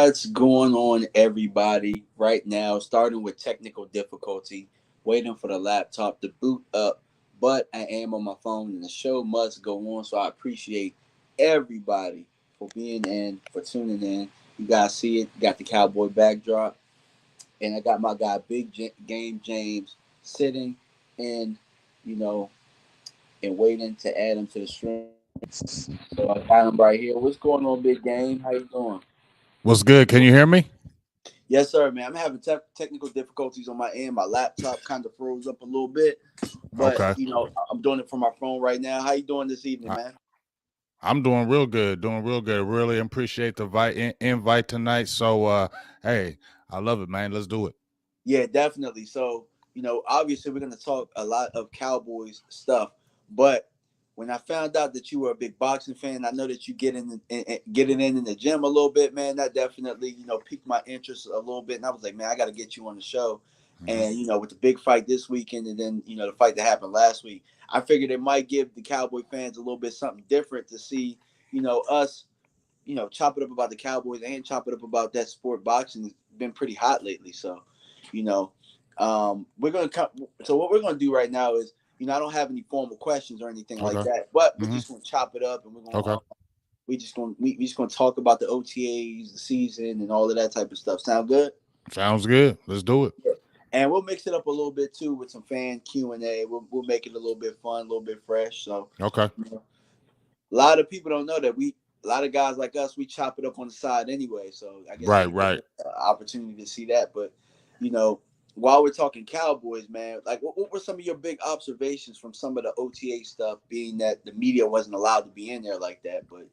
What's going on, everybody? Right now, starting with technical difficulty, waiting for the laptop to boot up, but I am on my phone and the show must go on. So I appreciate everybody for being in, for tuning in. You guys see it, got the Cowboy backdrop, and I got my guy Game James sitting and, you know, and waiting to add him to the stream. So I got him right here. What's going on, Big Game? How you doing? What's good? Can you hear me? Yes, sir, man. I'm having technical difficulties on my end. My laptop kind of froze up a little bit, but Okay. I'm doing it from my phone right now. How you doing this evening, I, man? I'm doing real good. Doing real good. Really appreciate the invite tonight. So, hey, I love it, man. Let's do it. Yeah, definitely. So, obviously we're gonna talk a lot of Cowboys stuff, but when I found out that you were a big boxing fan, I know that you getting in the gym a little bit, man. That definitely piqued my interest a little bit, and I was like, man, I got to get you on the show. Hmm. And with the big fight this weekend, and then the fight that happened last week, I figured it might give the Cowboy fans a little bit something different to see, us, chop it up about the Cowboys and chop it up about that sport. Boxing has been pretty hot lately, so you know. We're gonna come. So what we're gonna do right now is, I don't have any formal questions or anything like Okay. that, but we're Hmm. just gonna chop it up and we're gonna Okay. we just gonna talk about the OTAs, the season, and all of that type of stuff. Sound good? Sounds good. Let's do it. Yeah. And we'll mix it up a little bit too with some fan Q&A. We'll make it a little bit fun, a little bit fresh. So Okay. a lot of people don't know that a lot of guys like us, we chop it up on the side anyway. So I guess Right. they get Right. an opportunity to see that. But you know, while we're talking Cowboys, man, like what were some of your big observations from some of the OTA stuff? Being that the media wasn't allowed to be in there like that, but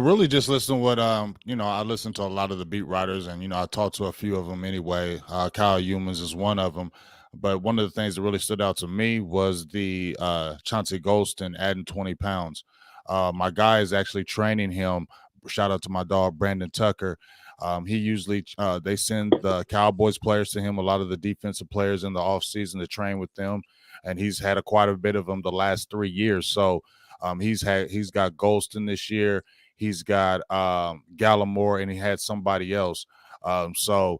Really just listen to what I listen to a lot of the beat writers, and I talked to a few of them anyway. Kyle Humans is one of them. But one of the things that really stood out to me was the Chauncey Golston adding 20 pounds. My guy is actually training him. Shout out to my dog Brandon Tucker. He usually they send the Cowboys players to him, a lot of the defensive players in the offseason to train with them, and he's had quite a bit of them the last 3 years. So he's got Golston this year. He's got Gallimore, and he had somebody else. So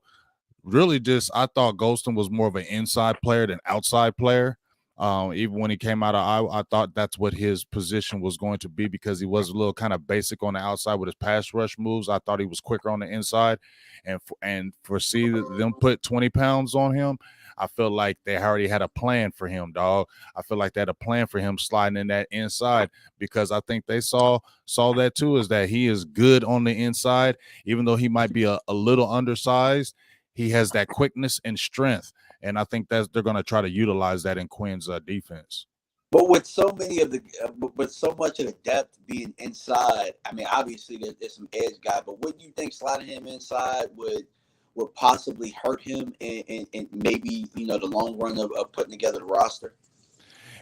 really, just I thought Golston was more of an inside player than outside player. Even when he came out of Iowa, I thought that's what his position was going to be because he was a little kind of basic on the outside with his pass rush moves. I thought he was quicker on the inside, and for see them put 20 pounds on him, I feel like they already had a plan for him, dog. I feel like they had a plan for him sliding in that inside because I think they saw that too, is that he is good on the inside, even though he might be a little undersized. He has that quickness and strength, and I think that they're going to try to utilize that in Quinn's defense. but with so many of the, with so much of the depth being inside, I mean, obviously there's some edge guy, but wouldn't you think sliding him inside would possibly hurt him and maybe the long run of putting together the roster?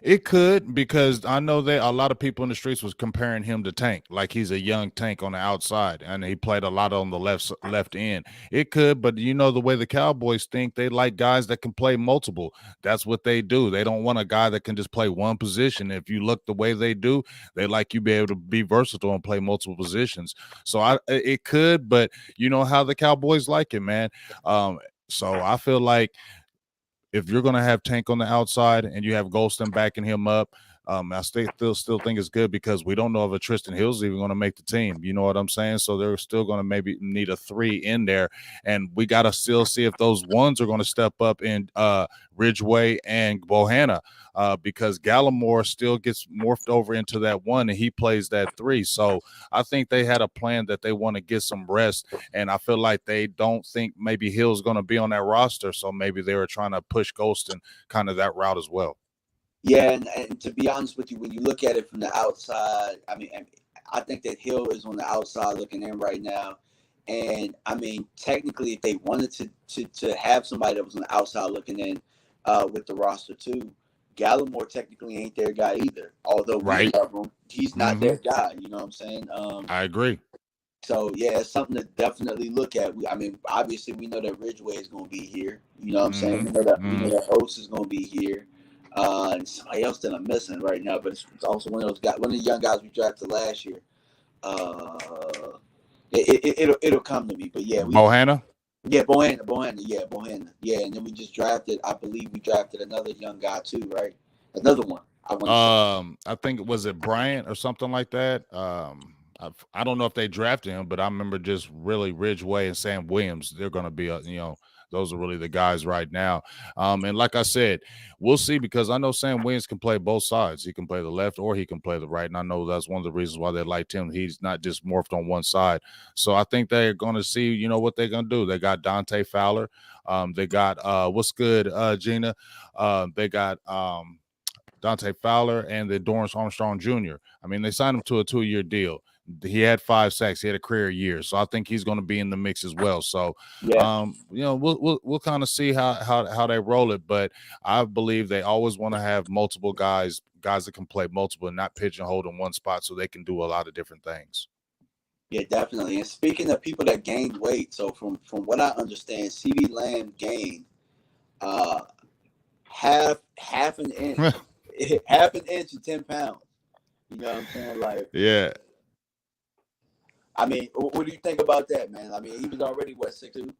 It could, because I know that a lot of people in the streets was comparing him to Tank, like he's a young Tank on the outside, and he played a lot on the left end. It could, but the way the Cowboys think, they like guys that can play multiple. That's what they do. They don't want a guy that can just play one position. If you look the way they do, they like you be able to be versatile and play multiple positions. So it could, but you know how the Cowboys like it, man. So I feel like if you're going to have Tank on the outside and you have Golston backing him up, I still think it's good because we don't know if a Tristan Hill's even going to make the team. You know what I'm saying? So they're still going to maybe need a 3 in there, and we got to still see if those ones are going to step up in Ridgeway and Bohanna, because Gallimore still gets morphed over into that 1 and he plays that 3. So I think they had a plan that they want to get some rest, and I feel like they don't think maybe Hill's going to be on that roster, so maybe they were trying to push Golston kind of that route as well. Yeah, and to be honest with you, when you look at it from the outside, I think that Hill is on the outside looking in right now. And I mean, technically, if they wanted to have somebody that was on the outside looking in with the roster too, Gallimore technically ain't their guy either. Although we Right. love him, he's not Mm-hmm. their guy. You know what I'm saying? I agree. So yeah, it's something to definitely look at. I mean, obviously we know that Ridgeway is going to be here. You know what I'm saying? Mm-hmm. We know Mm-hmm. that Oates is going to be here. And somebody else that I'm missing right now, but it's also one of those guys, one of the young guys we drafted last year. Uh, It'll come to me. But yeah, Bohanna. Bohanna. Yeah, and then we just drafted. I believe we drafted another young guy too, right? Another one. I want to say. I think was it Bryant or something like that. I don't know if they drafted him, but I remember just really Ridgeway and Sam Williams. They're going to be, those are really the guys right now. And like I said, we'll see because I know Sam Williams can play both sides. He can play the left or he can play the right, and I know that's one of the reasons why they liked him. He's not just morphed on one side. So I think they're going to see, what they're going to do. They got Dante Fowler. They got what's good, Gina. They got Dante Fowler and the Dorrance Armstrong Jr. I mean, they signed him to a 2-year deal. He had 5 sacks. He had a career year, so I think he's going to be in the mix as well. So, we'll kind of see how they roll it. But I believe they always want to have multiple guys that can play multiple and not pigeonholed in one spot, so they can do a lot of different things. Yeah, definitely. And speaking of people that gained weight, so from what I understand, CeeDee Lamb gained half an inch. Half an inch and 10 pounds. You know what I'm saying? Like, yeah. I mean, what do you think about that, man? I mean, he was already 6'2".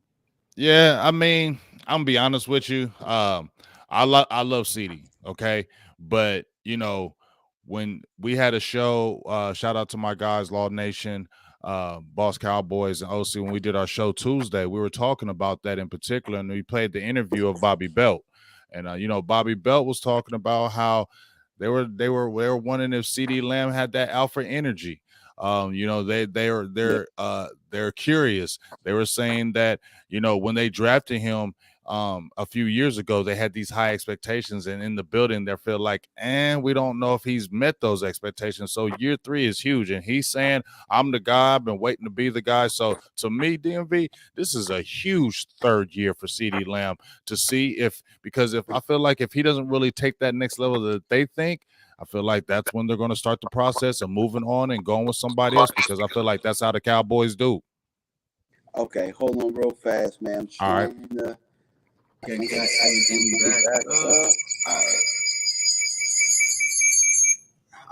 Yeah, I mean, I'm gonna be honest with you. I love CeeDee, okay, but when we had a show, shout out to my guys, Law Nation, Boss Cowboys, and OC. When we did our show Tuesday, we were talking about that in particular, and we played the interview of Bobby Belt. And Bobby Belt was talking about how they were wondering if CeeDee Lamb had that alpha energy. They're curious. They were saying that when they drafted him a few years ago, they had these high expectations, and in the building they feel like, we don't know if he's met those expectations. So year 3 is huge, and he's saying, I'm the guy, I've been waiting to be the guy. So to me, DMV, this is a huge 3rd year for CeeDee Lamb to see because I feel like if he doesn't really take that next level that they think, I feel like that's when they're going to start the process of moving on and going with somebody else, because I feel like that's how the Cowboys do. Okay, hold on real fast, man. All right. Okay, back up.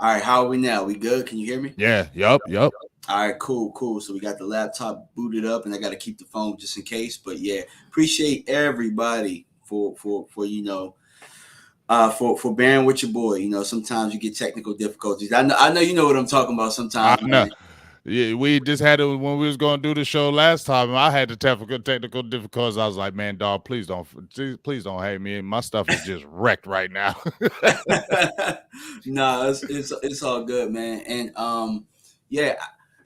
All right, how are we now? We good? Can you hear me? Yeah, yep. All right, cool. So we got the laptop booted up, and I got to keep the phone just in case. But yeah, appreciate everybody for bearing with your boy. Sometimes you get technical difficulties. I know you know what I'm talking about sometimes. I know. Yeah, we just had it when we was going to do the show last time, and I had the technical difficulties. I was like, man, dog, please don't hate me. My stuff is just wrecked right now. No, it's all good, man. And yeah.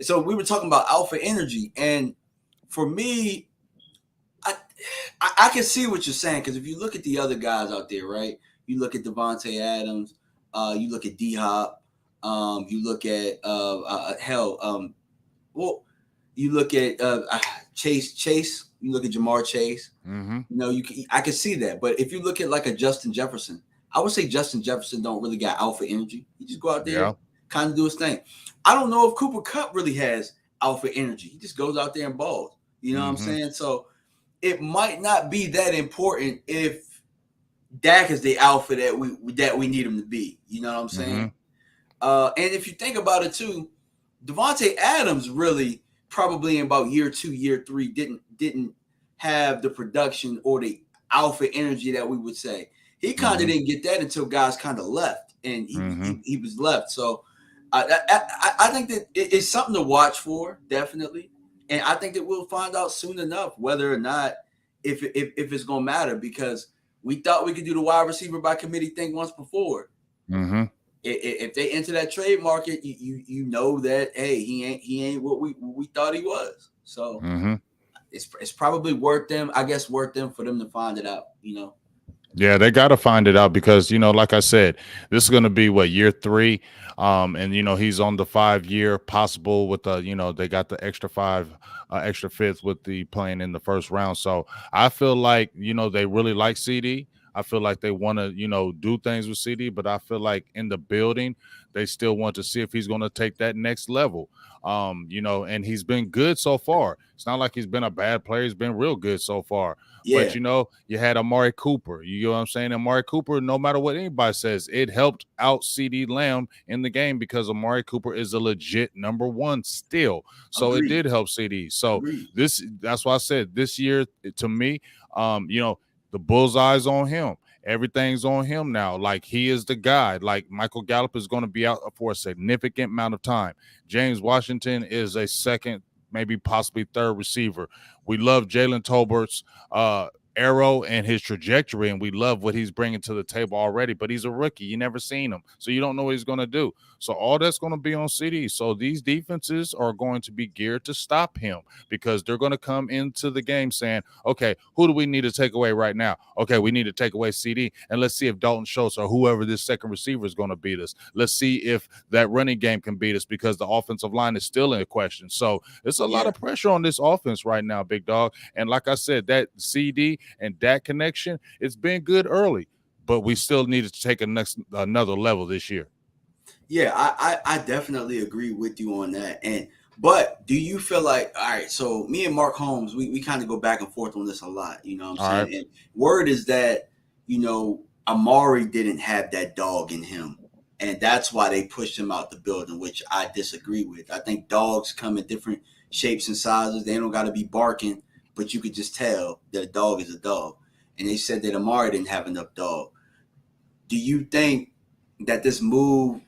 So we were talking about alpha energy, and for me, I can see what you're saying, because if you look at the other guys out there, right? You look at Devontae Adams, you look at D-Hop, you look at you look at Chase, you look at Jamar Chase. Mm-hmm. I can see that. But if you look at like a Justin Jefferson, I would say Justin Jefferson don't really got alpha energy. He just go out there, kind of do his thing. I don't know if Cooper Kupp really has alpha energy. He just goes out there and balls. You know what I'm saying? So it might not be that important if Dak is the alpha that we need him to be. You know what I'm saying? And if you think about it too, Devontae Adams really probably in about year 2, year 3 didn't have the production or the alpha energy that we would say. He kind of didn't get that until guys kind of left, and he was left. So I think that it's something to watch for, definitely. And I think that we'll find out soon enough whether or not if it's going to matter, because we thought we could do the wide receiver by committee thing once before. If they enter that trade market, you know that, hey, he ain't what we thought he was. So it's probably worth them for them to find it out. Yeah, they got to find it out because, like I said, this is going to be year 3. And, he's on the 5-year possible with the, they got the extra 5th with the playing in the first round. So I feel like, they really like CeeDee. I feel like they want to, do things with CeeDee, but I feel like in the building, they still want to see if he's going to take that next level. And he's been good so far. It's not like he's been a bad player. He's been real good so far. But Yeah, you had Amari Cooper. You know what I'm saying? Amari Cooper, no matter what anybody says, it helped out CeeDee Lamb in the game because Amari Cooper is a legit number one still. So it agreed, did help CeeDee. So agreed. that's why I said this year to me, the bullseye's on him. Everything's on him now. Like he is the guy. Like Michael Gallup is going to be out for a significant amount of time. James Washington is a second, maybe possibly third receiver. We love Jalen Tolbert's arrow and his trajectory, and we love what he's bringing to the table already. But he's a rookie; you never seen him, so you don't know what he's going to do. So all that's going to be on CeeDee. So these defenses are going to be geared to stop him because they're going to come into the game saying, "Okay, who do we need to take away right now? Okay, we need to take away CeeDee, and let's see if Dalton Schultz or whoever this second receiver is going to beat us. Let's see if that running game can beat us because the offensive line is still in question." So it's a lot Yeah, of pressure on this offense right now, big dog. And like I said, that CeeDee and that connection, it's been good early, but we still needed to take another level this year. yeah. I definitely agree with you on that. But do you feel like, all right? So me and Mark Holmes, we kind of go back and forth on this a lot. You know what I'm All right. saying? And word is that Amari didn't have that dog in him, and that's why they pushed him out the building, which I disagree with. I think dogs come in different shapes and sizes. They don't got to be barking, but you could just tell that a dog is a dog. And they said that Amari didn't have enough dog. Do you think that this move?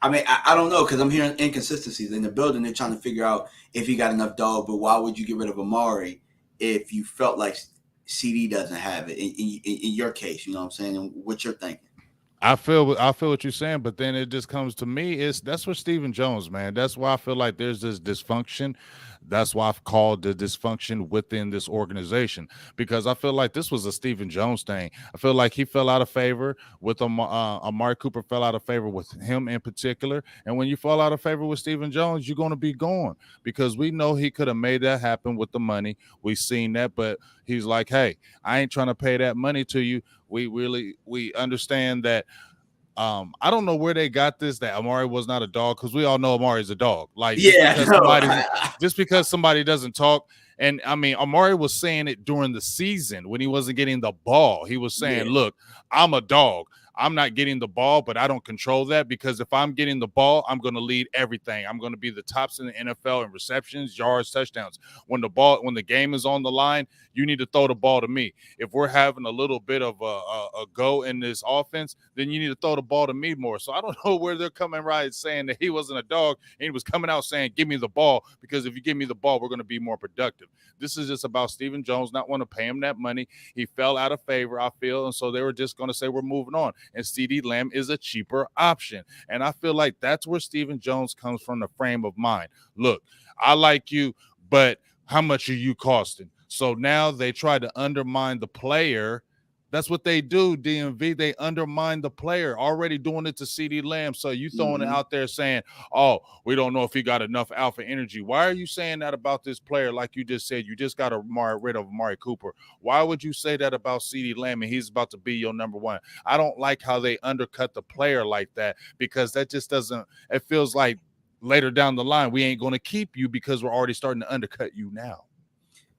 I mean, I don't know because I'm hearing inconsistencies in the building. They're trying to figure out if he got enough dog, but why would you get rid of Amari if you felt like CD doesn't have it in your case? You know what I'm saying? And what you're thinking? I feel what you're saying, but then it just comes to me. That's what Stephen Jones, man. That's why I feel like there's this dysfunction. That's why I've called the dysfunction within this organization because I feel like this was a Stephen Jones thing. I feel like he fell out of favor with Amari Cooper fell out of favor with him in particular. And when you fall out of favor with Stephen Jones, you're going to be gone because we know he could have made that happen with the money. We've seen that, but he's like, hey, I ain't trying to pay that money to you. We understand that I don't know where they got this that Amari was not a dog because we all know Amari is a dog. Like Yeah, no. just because somebody doesn't talk, and I mean Amari was saying it during the season when he wasn't getting the ball. He was saying, Yeah, "Look, I'm a dog. I'm not getting the ball, but I don't control that because if I'm getting the ball, I'm going to lead everything. I'm going to be the tops in the NFL in receptions, yards, touchdowns. When the game is on the line, you need to throw the ball to me. If we're having a little bit of a go in this offense, then you need to throw the ball to me more." So I don't know where they're coming right saying that he wasn't a dog and he was coming out saying, "Give me the ball because if you give me the ball, we're going to be more productive." This is just about Stephen Jones not want to pay him that money. He fell out of favor, I feel, and so they were just going to say we're moving on. And CeeDee Lamb is a cheaper option, and I feel like that's where Stephen Jones comes from the frame of mind. Look, I like you, but how much are you costing? So now they try to undermine the player. That's what they do, DMV. They undermine the player, already doing it to CeeDee Lamb. So you throwing it hmm out there saying, "Oh, we don't know if he got enough alpha energy." Why are you saying that about this player? Like you just said, you just got to rid of Amari Cooper. Why would you say that about CeeDee Lamb and he's about to be your number one? I don't like how they undercut the player like that because that just doesn't, it feels like later down the line, we ain't going to keep you because we're already starting to undercut you now.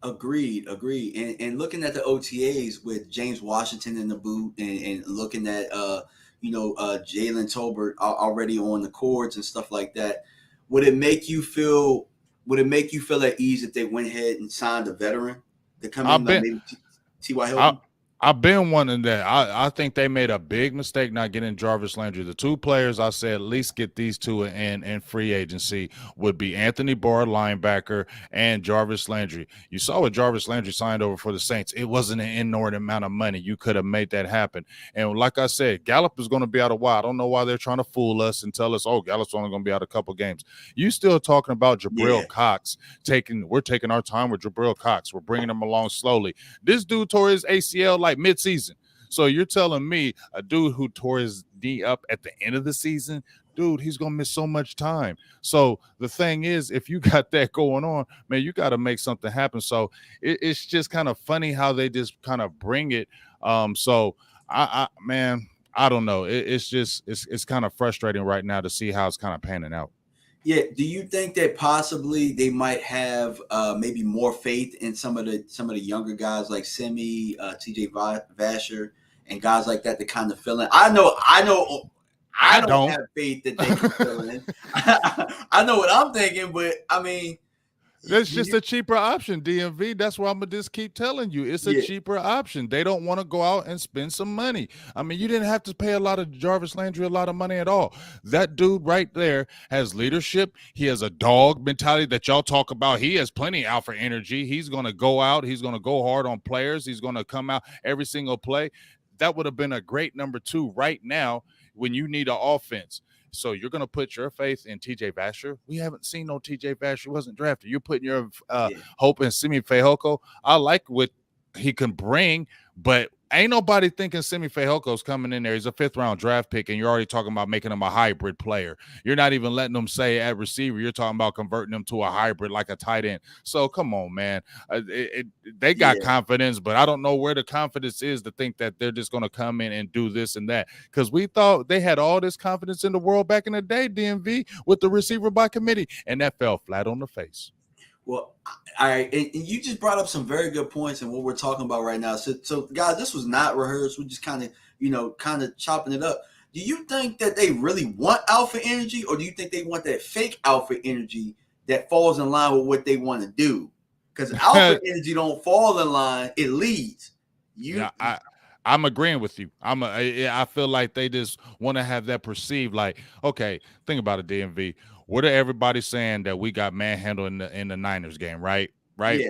Agreed, agreed. And looking at the OTAs with James Washington in the boot, and looking at Jalen Tolbert already on the courts and stuff like that, would it make you feel? Would it make you feel at ease if they went ahead and signed a veteran to come in, I've like been maybe T.Y. I Hilton? I've been wanting that. I think they made a big mistake not getting Jarvis Landry. The two players I said at least get these two in free agency would be Anthony Barr, linebacker, and Jarvis Landry. You saw what Jarvis Landry signed over for the Saints. It wasn't an inordinate amount of money. You could have made that happen. And like I said, Gallup is going to be out a while. I don't know why they're trying to fool us and tell us, oh, Gallup's only going to be out a couple games. You still talking about Yeah, Jabril Cox we're taking our time with Jabril Cox. We're bringing him along slowly. This dude tore his ACL like mid-season. So you're telling me a dude who tore his knee up at the end of the season, dude, he's gonna miss so much time. So the thing is, if you got that going on, man, you got to make something happen. So it's just kind of funny how they just kind of bring it. So I man, I don't know. It's just it's kind of frustrating right now to see how it's kind of panning out. Yeah. Do you think that possibly they might have maybe more faith in some of the younger guys like Simi, TJ Vasher, and guys like that to kind of fill in? I I don't don't. have faith that they can fill in. I know what I'm thinking, but I mean, That's do just you? a cheaper option, DMV. That's why I'm gonna just keep telling you. It's a Yeah, cheaper option. They don't want to go out and spend some money. I mean, you didn't have to pay a lot of Jarvis Landry a lot of money at all. That dude right there has leadership. He has a dog mentality that y'all talk about. He has plenty of alpha energy. He's gonna go out. He's gonna go hard on players. He's gonna come out every single play. That would have been a great number two right now when you need an offense. So you're going to put your faith in TJ Vasher. We haven't seen no TJ Vasher. He wasn't drafted. You're putting your yeah, hope in Simi Fehoko. I like what he can bring, but ain't nobody thinking Simi Fejoko's coming in there. He's a 5th-round draft pick, and you're already talking about making him a hybrid player. You're not even letting them say at receiver. You're talking about converting him to a hybrid like a tight end. So come on, man. They got yeah. confidence, but I don't know where the confidence is to think that they're just going to come in and do this and that. Because we thought they had all this confidence in the world back in the day, DMV, with the receiver by committee, and that fell flat on the face. Well, all right, and you just brought up some very good points in what we're talking about right now. So guys, this was not rehearsed. We're just kind of chopping it up. Do you think that they really want alpha energy, or do you think they want that fake alpha energy that falls in line with what they want to do? Because alpha energy don't fall in line; it leads. You, Yeah, I'm agreeing with you. I feel like they just want to have that perceived. Like, okay, think about it, DMV. What are everybody saying that we got manhandled in the Niners game, right? Right. yeah,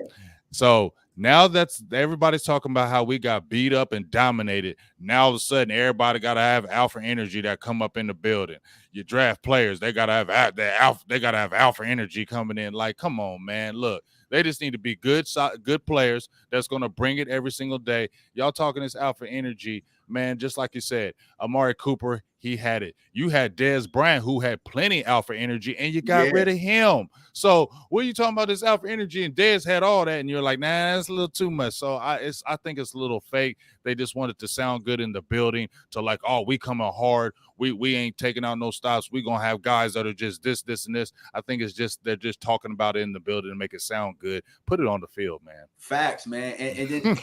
So now that's everybody's talking about how we got beat up and dominated. Now all of a sudden, everybody got to have alpha energy that come up in the building. You draft players, they got to have that alpha. They got to have alpha energy coming in. Like, come on, man. Look, they just need to be good players that's going to bring it every single day. Y'all talking this alpha energy, man, just like you said, Amari Cooper, he had it. You had Dez Bryant, who had plenty alpha energy, and you got yeah. rid of him. So what are you talking about this alpha energy? And Dez had all that, and you're like, nah, that's a little too much. So I think it's a little fake. They just wanted to sound good in the building to like, oh, we coming hard. We ain't taking out no stops. We gonna have guys that are just this, and this. I think it's just they're just talking about it in the building to make it sound good. Put it on the field, man. Facts, man. And then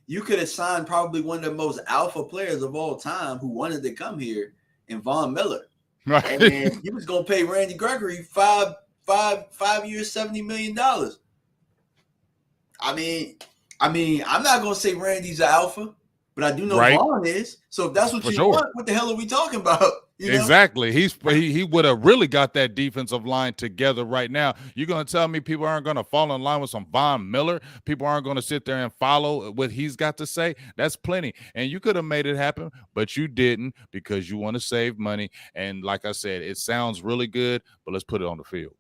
you could have signed probably one of the most alpha players of all time who wanted to come here, in Von Miller. Right. And you was gonna pay Randy Gregory 5 years, $70 million. I mean, I'm not gonna say Randy's an alpha, but I do know Right. Vaughn is. So if that's what For you sure. want, what the hell are we talking about? You know? Exactly. He would have really got that defensive line together right now. You're going to tell me people aren't going to fall in line with some Von Miller? People aren't going to sit there and follow what he's got to say? That's plenty. And you could have made it happen, but you didn't because you want to save money. And like I said, it sounds really good, but let's put it on the field.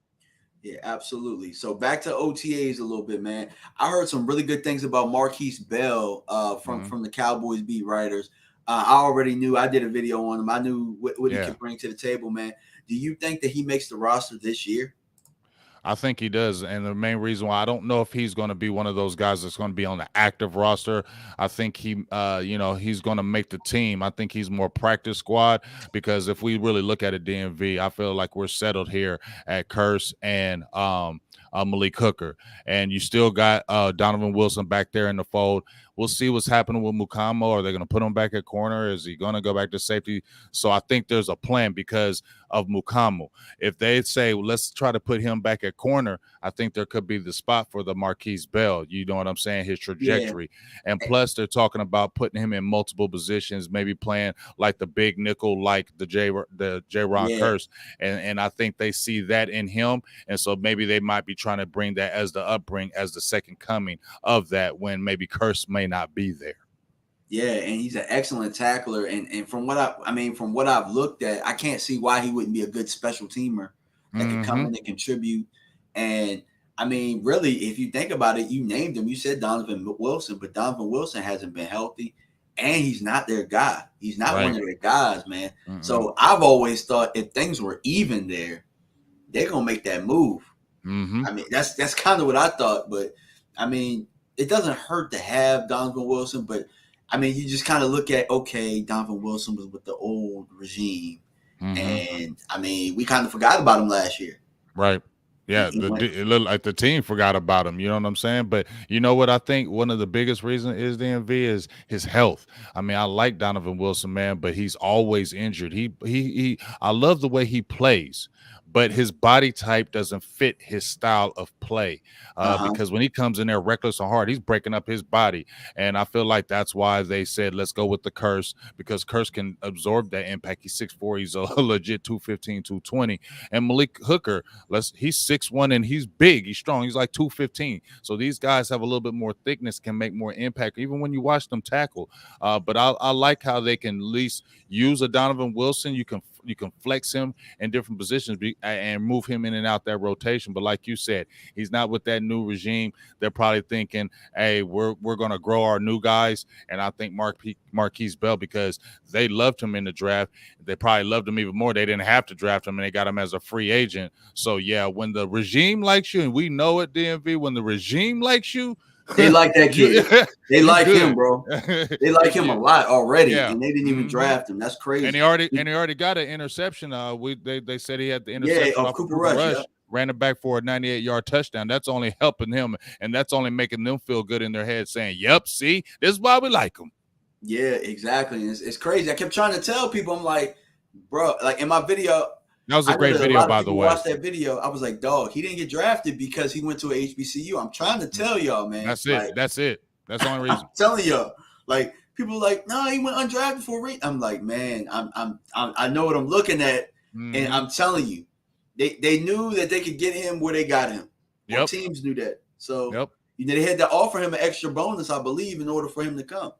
Yeah, absolutely. So back to OTAs a little bit, man. I heard some really good things about Marquis Bell from the Cowboys beat writers. I already knew. I did a video on him. I knew what he could bring to the table, man. Do you think that he makes the roster this year? I think he does. And the main reason why I don't know if he's going to be one of those guys that's going to be on the active roster. I think he's going to make the team. I think he's more practice squad because if we really look at it, DMV, I feel like we're settled here at Curse and Malik Hooker. And you still got Donovan Wilson back there in the fold. We'll see what's happening with Mukamo. Are they going to put him back at corner? Is he going to go back to safety? So I think there's a plan because of Mukamo. If they say, well, let's try to put him back at corner, I think there could be the spot for the Marquis Bell. You know what I'm saying? His trajectory. Yeah. And plus, they're talking about putting him in multiple positions, maybe playing like the big nickel, like the J-Ron Curse. And I think they see that in him. And so maybe they might be trying to bring that as the upbring, as the second coming of that when maybe Curse may not be there. Yeah, and he's an excellent tackler. And from what from what I've looked at, I can't see why he wouldn't be a good special teamer that could come in and contribute. And I mean, really, if you think about it, you named him. You said Donovan Wilson, but Donovan Wilson hasn't been healthy. and he's not their guy. He's not one Right. of their guys, man. Mm-mm. So I've always thought if things were even there, they're gonna make that move. Mm-hmm. I mean, that's kind of what I thought, but I mean, it doesn't hurt to have Donovan Wilson, but I mean, you just kind of look at, okay, Donovan Wilson was with the old regime, Mm-hmm. and I mean, we kind of forgot about him last year. Right. Yeah, He went, it looked like the team forgot about him. You know what I'm saying? But you know what I think one of the biggest reasons is DMV is his health. I mean, I like Donovan Wilson, man, but he's always injured. He I love the way he plays, but his body type doesn't fit his style of play. uh-huh. Because when he comes in there reckless and hard, he's breaking up his body. And I feel like that's why they said let's go with the Curse, because Curse can absorb that impact. He's 6'4", he's a legit 215, 220. And Malik Hooker, he's 6'1" and he's big, he's strong, he's like 215. So these guys have a little bit more thickness, can make more impact even when you watch them tackle. But I like how they can at least use a Donovan Wilson. You can flex him in different positions and move him in and out that rotation. But like you said, he's not with that new regime. They're probably thinking, hey, we're going to grow our new guys. And I think Marquis Bell, because they loved him in the draft, they probably loved him even more. They didn't have to draft him, and they got him as a free agent. So, yeah, when the regime likes you, and we know it, DMV, when the regime likes you, They like that kid. They like good. him, bro. They like him a lot already, and they didn't even draft him. That's crazy. And he already got an interception. They said he had the interception of Cooper Rush. Yep. Ran it back for a 98-yard touchdown. That's only helping him, and that's only making them feel good in their head, saying, "Yep, see, this is why we like him." Yeah, exactly. It's crazy. I kept trying to tell people, I'm like, bro, like in my video. That was a great video, by the way. Watch that video. I was like, dog, he didn't get drafted because he went to a HBCU. I'm trying to tell y'all, man. That's it. Like, that's it. That's the only reason. I'm telling y'all. Like, people are like, no, he went undrafted for a reason. I'm like, man, I know what I'm looking at, and I'm telling you, they knew that they could get him where they got him. Yep. Teams knew that. So they had to offer him an extra bonus, I believe, in order for him to come.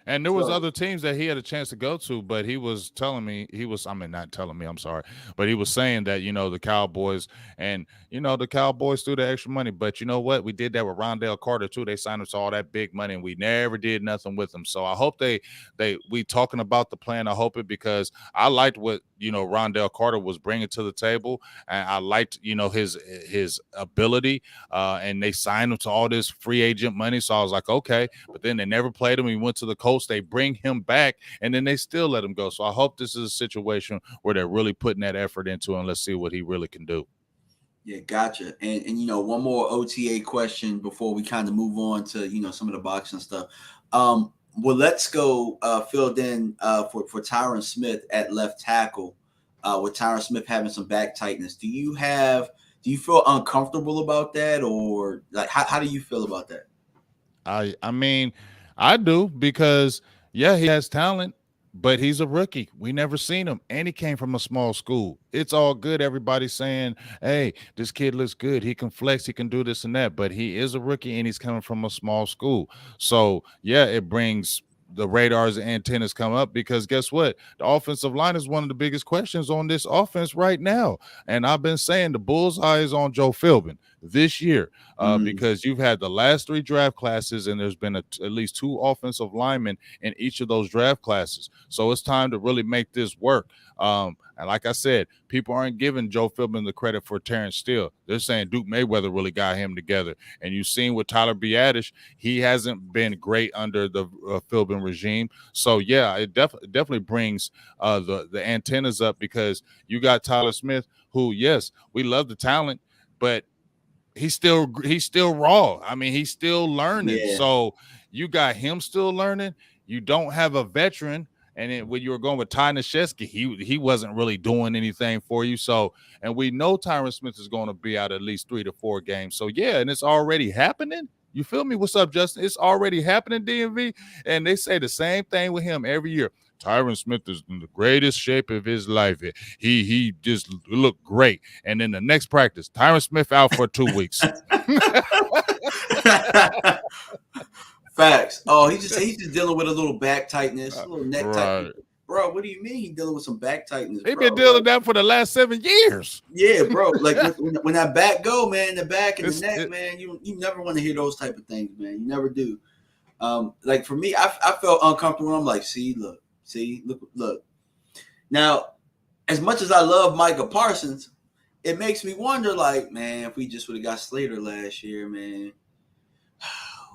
And there was other teams that he had a chance to go to, but he was telling me, not telling me, I'm sorry, but he was saying that, the Cowboys and, the Cowboys threw the extra money. But you know what? We did that with Rondale Carter too. They signed us all that big money and we never did nothing with them. So I hope we talking about the plan. I hope it, because I liked what, Rondale Carter was bringing to the table. And I liked, his ability, and they signed him to all this free agent money. So I was like, okay, but then they never played him. He went to the Colts. They bring him back, and then they still let him go. So I hope this is a situation where they're really putting that effort into him. Let's see what he really can do. Yeah, gotcha. And one more OTA question before we kind of move on to some of the boxing stuff. Well, let's go filled in for Tyron Smith at left tackle, with Tyron Smith having some back tightness. Do you feel uncomfortable about that, or like how do you feel about that? I mean, I do, because he has talent, but he's a rookie. We never seen him, and he came from a small school. It's all good. Everybody's saying, hey, this kid looks good. He can flex. He can do this and that, but he is a rookie, and he's coming from a small school. So, it brings the radars and antennas come up, because guess what? The offensive line is one of the biggest questions on this offense right now. And I've been saying the bullseye is on Joe Philbin this year, because you've had the last 3 draft classes, and there's been at least 2 offensive linemen in each of those draft classes. So it's time to really make this work. And like I said, people aren't giving Joe Philbin the credit for Terrence Steele. They're saying Duke Mayweather really got him together. And you've seen with Tyler Biadasz, he hasn't been great under the Philbin regime. So, it definitely brings the antennas up, because you got Tyler Smith, who, yes, we love the talent, but he's still raw. I mean, he's still learning. Yeah. So you got him still learning. You don't have a veteran. And then when you were going with Ty Nashevsky, he wasn't really doing anything for you. So, and we know Tyron Smith is going to be out at least 3 to 4 games. So, and it's already happening. You feel me? What's up, Justin? It's already happening, DMV. And they say the same thing with him every year. Tyron Smith is in the greatest shape of his life. He just looked great. And then the next practice, Tyron Smith out for 2 weeks. Facts. Oh, he's just dealing with a little back tightness, a little neck tightness. Bro, what do you mean he's dealing with some back tightness? He's been dealing with that for the last 7 years. Yeah, bro. Like when that back go, man, the back and the neck, man, you never want to hear those type of things, man. You never do. Like for me, I felt uncomfortable. I'm like, look. Now, as much as I love Micah Parsons, it makes me wonder, like, man, if we just would have got Slater last year, man,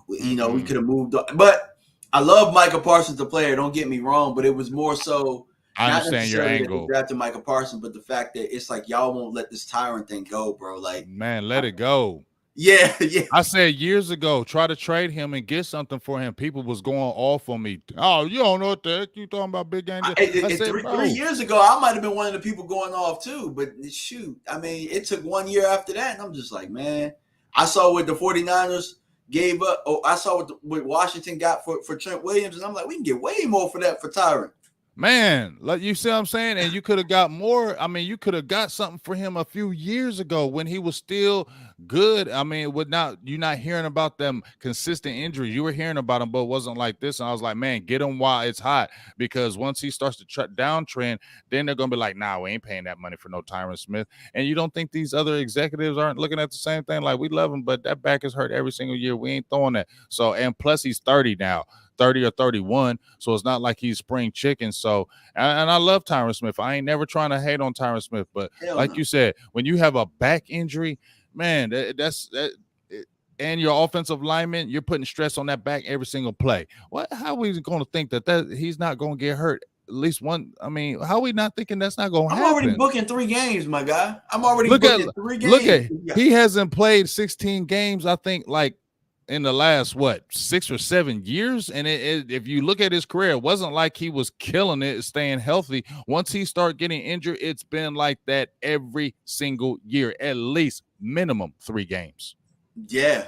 we could have moved on. But I love Micah Parsons, the player. Don't get me wrong, but it was more so I not understand your necessarily that they angle. drafted Micah Parsons, but the fact that it's like y'all won't let this tyrant thing go, bro. Like, Man, let it go. yeah. I said years ago, try to trade him and get something for him. People was going off on me. Oh, you don't know what the heck you talking about, big game. I said, bro, 3 years ago, I might have been one of the people going off too. But shoot, I mean, it took 1 year after that, and I'm just like, man, I saw what the 49ers gave up. Oh, I saw what Washington got for Trent Williams, and I'm like, we can get way more for that for Tyron. man, like you see what I'm saying? And you could have got more. I mean, you could have got something for him a few years ago when he was still good. I mean, you're not hearing about them consistent injuries. You were hearing about them, but it wasn't like this. And I was like, man, get him while it's hot, because once he starts to downtrend, then they're gonna be like, nah, we ain't paying that money for no Tyron Smith. And you don't think these other executives aren't looking at the same thing? Like, we love him, but that back is hurt every single year. We ain't throwing that. So, and plus he's 30 now. 30 or 31, so it's not like he's spring chicken. So, and I love Tyron Smith. I ain't never trying to hate on Tyron Smith, but like you said, when you have a back injury, man, and your offensive lineman, you're putting stress on that back every single play. How are we going to think that he's not going to get hurt at least one? I mean, how are we not thinking that's not going to happen? I'm already booking 3 games, my guy. I'm already booking 3 games. Look at he hasn't played 16 games, I think, like in the last 6 or 7 years. And if you look at his career, it wasn't like he was killing it, staying healthy. Once he started getting injured, it's been like that every single year, at least minimum 3 games. Yeah,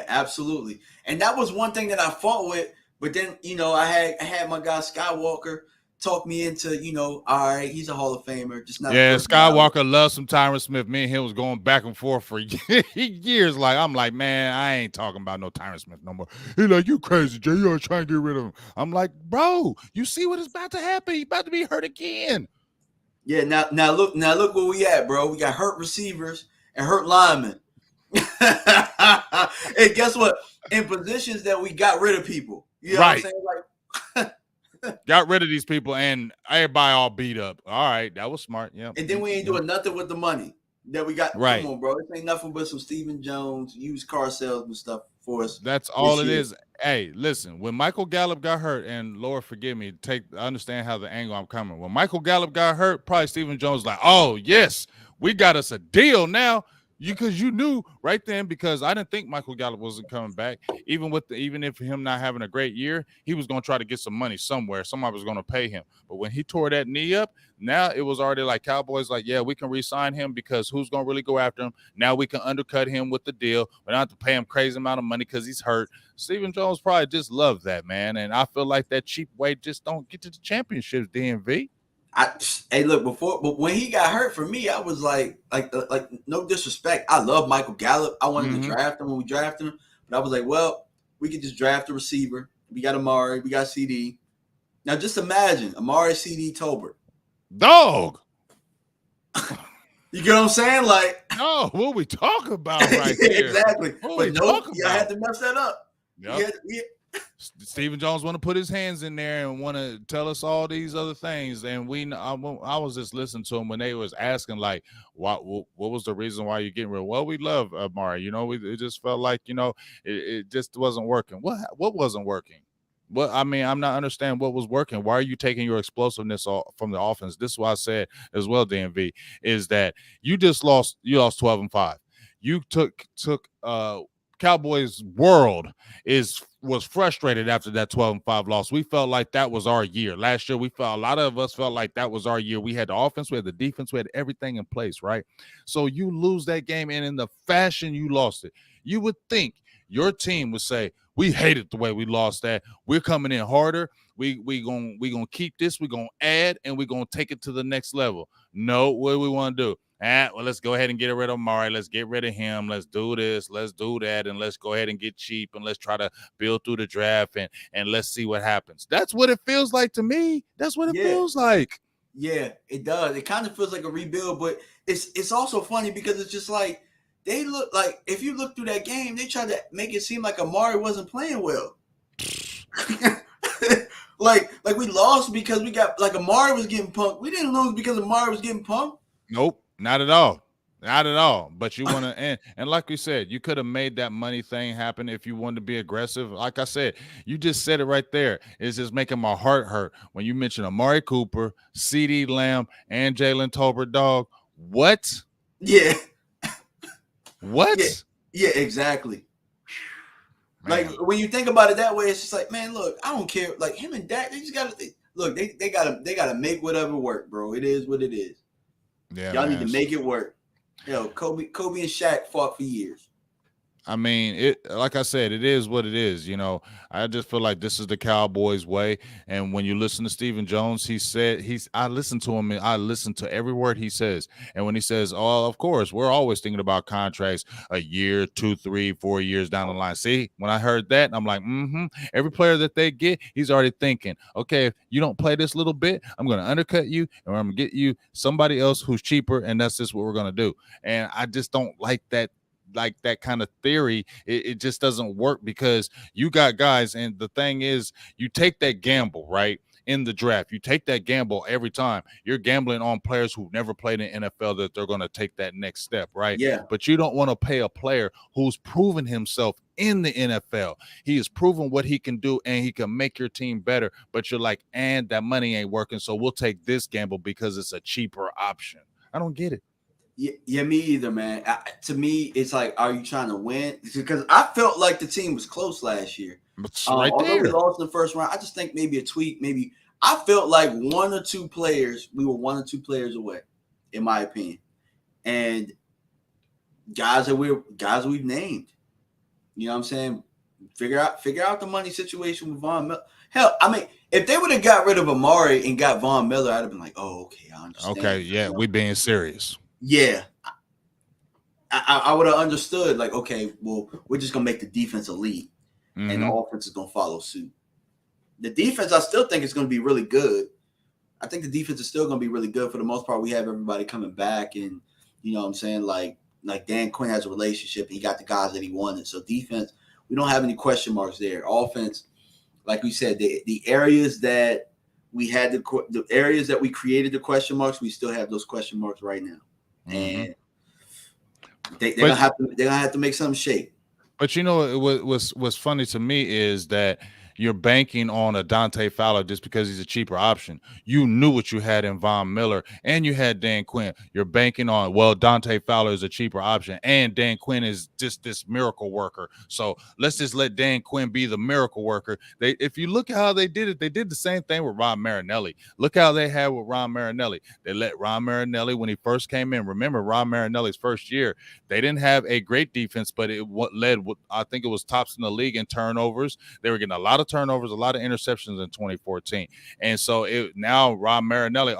absolutely. And that was one thing that I fought with. But then, I had my guy Skywalker talk me into, all right, he's a Hall of Famer. Just not. Yeah, Skywalker loves some Tyron Smith. Me and him was going back and forth for years. Like, I'm like, man, I ain't talking about no Tyron Smith no more. He's like, you crazy, Jay. You're trying to get rid of him. I'm like, bro, you see what is about to happen? He's about to be hurt again. Yeah, now look where we at, bro. We got hurt receivers and hurt linemen. And guess what? In positions that we got rid of people. You know what I'm saying? Like, got rid of these people and everybody all beat up. All right, that was smart. Yeah. And then we ain't doing nothing with the money that we got. Right. Come on, bro. It ain't nothing but some Stephen Jones used car salesman stuff for us. That's all it is. Hey, listen, when Michael Gallup got hurt, and Lord forgive me, I understand how the angle I'm coming. When Michael Gallup got hurt, probably Stephen Jones was like, oh, yes, we got us a deal now. Because you knew right then, because I didn't think Michael Gallup wasn't coming back. Even if him not having a great year, he was going to try to get some money somewhere. Somebody was going to pay him. But when he tore that knee up, now it was already like Cowboys like, yeah, we can re-sign him because who's going to really go after him? Now we can undercut him with the deal. We don't have to pay him crazy amount of money because he's hurt. Stephen Jones probably just loved that, man. And I feel like that cheap way just don't get to the championships, DMV. But when he got hurt, for me, I was like no disrespect. I love Michael Gallup. I wanted to draft him when we drafted him, but I was like, well, we could just draft a receiver. We got Amari, we got CeeDee. Now just imagine Amari, CeeDee, Tolbert. Dog. You get what I'm saying? Like, no, what we talking about right here? Exactly. But no, I had to mess that up. Yep. Stephen Jones want to put his hands in there and want to tell us all these other things. And I was just listening to him when they was asking, like, what was the reason why you're getting rid of? Well, we love Amari. It just felt like, it just wasn't working. What wasn't working? Well, I mean, I'm not understanding what was working. Why are you taking your explosiveness from the offense? This is what I said as well, DMV, is that you lost 12-5. You took Cowboys world was frustrated after that 12-5 loss. We felt like that was our year. Last year, a lot of us felt like that was our year. We had the offense, we had the defense, we had everything in place, right? So you lose that game, and in the fashion you lost it, you would think your team would say, we hated the way we lost that. We're coming in harder. We gonna keep this. We're gonna add, and we're gonna take it to the next level. No, what do we want to do? Well, let's go ahead and get rid of Amari. Let's get rid of him. Let's do this. Let's do that. And let's go ahead and get cheap. And let's try to build through the draft. And let's see what happens. That's what it feels like to me. That's what it feels like. Yeah, it does. It kind of feels like a rebuild. But it's also funny because it's just like they look like, if you look through that game, they try to make it seem like Amari wasn't playing well. like we lost because we got like Amari was getting punked. We didn't lose because Amari was getting punked. Nope, not at all. Not at all. But you want to, and like we said, you could have made that money thing happen if you wanted to be aggressive. Like I said, you just said it right there. It's just making my heart hurt when you mention Amari Cooper, CeeDee Lamb, and Jalen Tolbert. Dog, what? Yeah, yeah, What? yeah, exactly. Like Man, when you think about it that way, it's just like, man, look, I don't care. Like him and Dak, they just gotta look. They gotta make whatever work, bro. It is what it is. yeah, Y'all need man. to make it work. Kobe and Shaq fought for years. I mean, it like I said, it is what it is. I just feel like this is the Cowboys way. And when you listen to Stephen Jones, he said I listen to him and I listen to every word he says. And when he says, "Oh, of course, we're always thinking about contracts a year, 2, 3, 4 years down the line." See, when I heard that, I'm like, every player that they get, he's already thinking, okay, if you don't play this little bit, I'm gonna undercut you and I'm gonna get you somebody else who's cheaper, and that's just what we're gonna do. And I just don't like that kind of theory. It just doesn't work because you got guys, and the thing is, you take that gamble, right? In the draft, you take that gamble every time. You're gambling on players who never played in NFL that they're going to take that next step, right? Yeah, But you don't want to pay a player who's proven himself in the NFL. He has proven what he can do and he can make your team better. But you're like, and that money ain't working, so we'll take this gamble because it's a cheaper option. I don't get it. yeah, me either, man. To me, it's like, are you trying to win? Because I felt like the team was close last year. It's right Although we there. lost in the first round, I just think maybe a tweak. Maybe I felt like one or two players. We were one or two players away, in my opinion, and guys we've named. You know what I'm saying? Figure out the money situation with Von Miller. Hell, I mean, if they would have got rid of Amari and got Von Miller, I'd have been like, oh, okay, I Okay, understand. yeah, You know? we being serious. Yeah, I would have understood. Like, okay, well, we're just gonna make the defense elite, and the Mm-hmm. offense is gonna follow suit. The defense, I still think is going to be really good. I think the defense is still going to be really good for the most part. We have everybody coming back, and you know what I'm saying, like Dan Quinn has a relationship. And he got the guys that he wanted. So defense, we don't have any question marks there. Offense, like we said, the areas that we had the areas that we created the question marks, we still have those question marks right now, Mm-hmm. and they're But gonna have to make something shake. But what's funny to me is that you're banking on a Dante Fowler just because he's a cheaper option. You knew what you had in Von Miller and you had Dan Quinn. You're banking on, well, Dante Fowler is a cheaper option and Dan Quinn is just this miracle worker. So let's just let Dan Quinn be the miracle worker. If you look at how they did it, they did the same thing with Ron Marinelli. Look how they had with Ron Marinelli. They let Ron Marinelli, when he first came in, remember Ron Marinelli's first year, they didn't have a great defense, but it led, I think it was tops in the league in turnovers. They were getting a lot of turnovers, a lot of interceptions in 2014. And so now Rob Marinelli,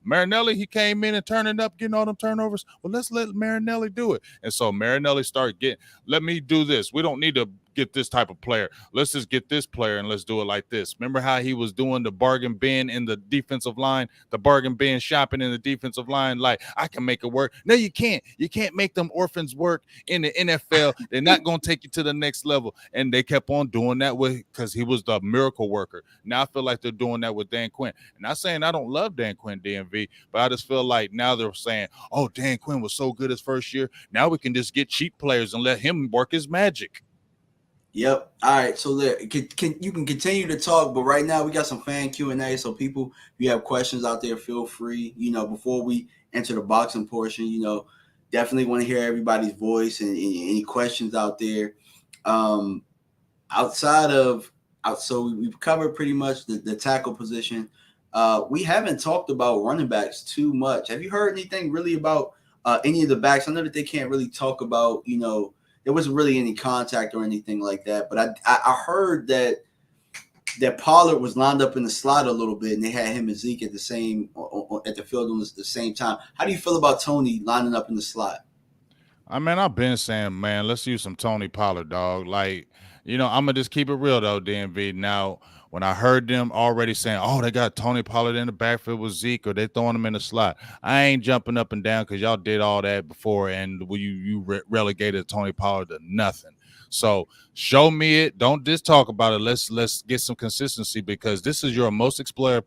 Marinelli, he came in and turning up, getting all them turnovers. Well, let's let Marinelli do it. And so Marinelli started let me do this. We don't need to get this type of player. Let's just get this player and let's do it like this. Remember how he was doing the bargain bin in the defensive line, the bargain bin shopping in the defensive line? Like, I can make it work. No, you can't. You can't make them orphans work in the NFL. They're not going to take you to the next level. And they kept on doing that because he was the miracle worker. Now I feel like they're doing that with Dan Quinn. And not saying I don't love Dan Quinn, DMV, but I just feel like now they're saying, oh, Dan Quinn was so good his first year. Now we can just get cheap players and let him work his magic. Yep. All right. So there, you can continue to talk, but right now we got some fan Q&A. So people, if you have questions out there, feel free. Before we enter the boxing portion, definitely want to hear everybody's voice and any questions out there. So we've covered pretty much the tackle position. We haven't talked about running backs too much. Have you heard anything really about any of the backs? I know that they can't really talk about, there wasn't really any contact or anything like that. But I heard that Pollard was lined up in the slot a little bit, and they had him and Zeke at the field on the same time. How do you feel about Tony lining up in the slot? I mean, I've been saying, man, let's use some Tony Pollard, dog. Like, I'm gonna just keep it real though, DMV. Now, when I heard them already saying, "Oh, they got Tony Pollard in the backfield with Zeke, or they throwing him in the slot," I ain't jumping up and down because y'all did all that before, and you relegated Tony Pollard to nothing. So show me it. Don't just talk about it. Let's get some consistency, because this is your most explosive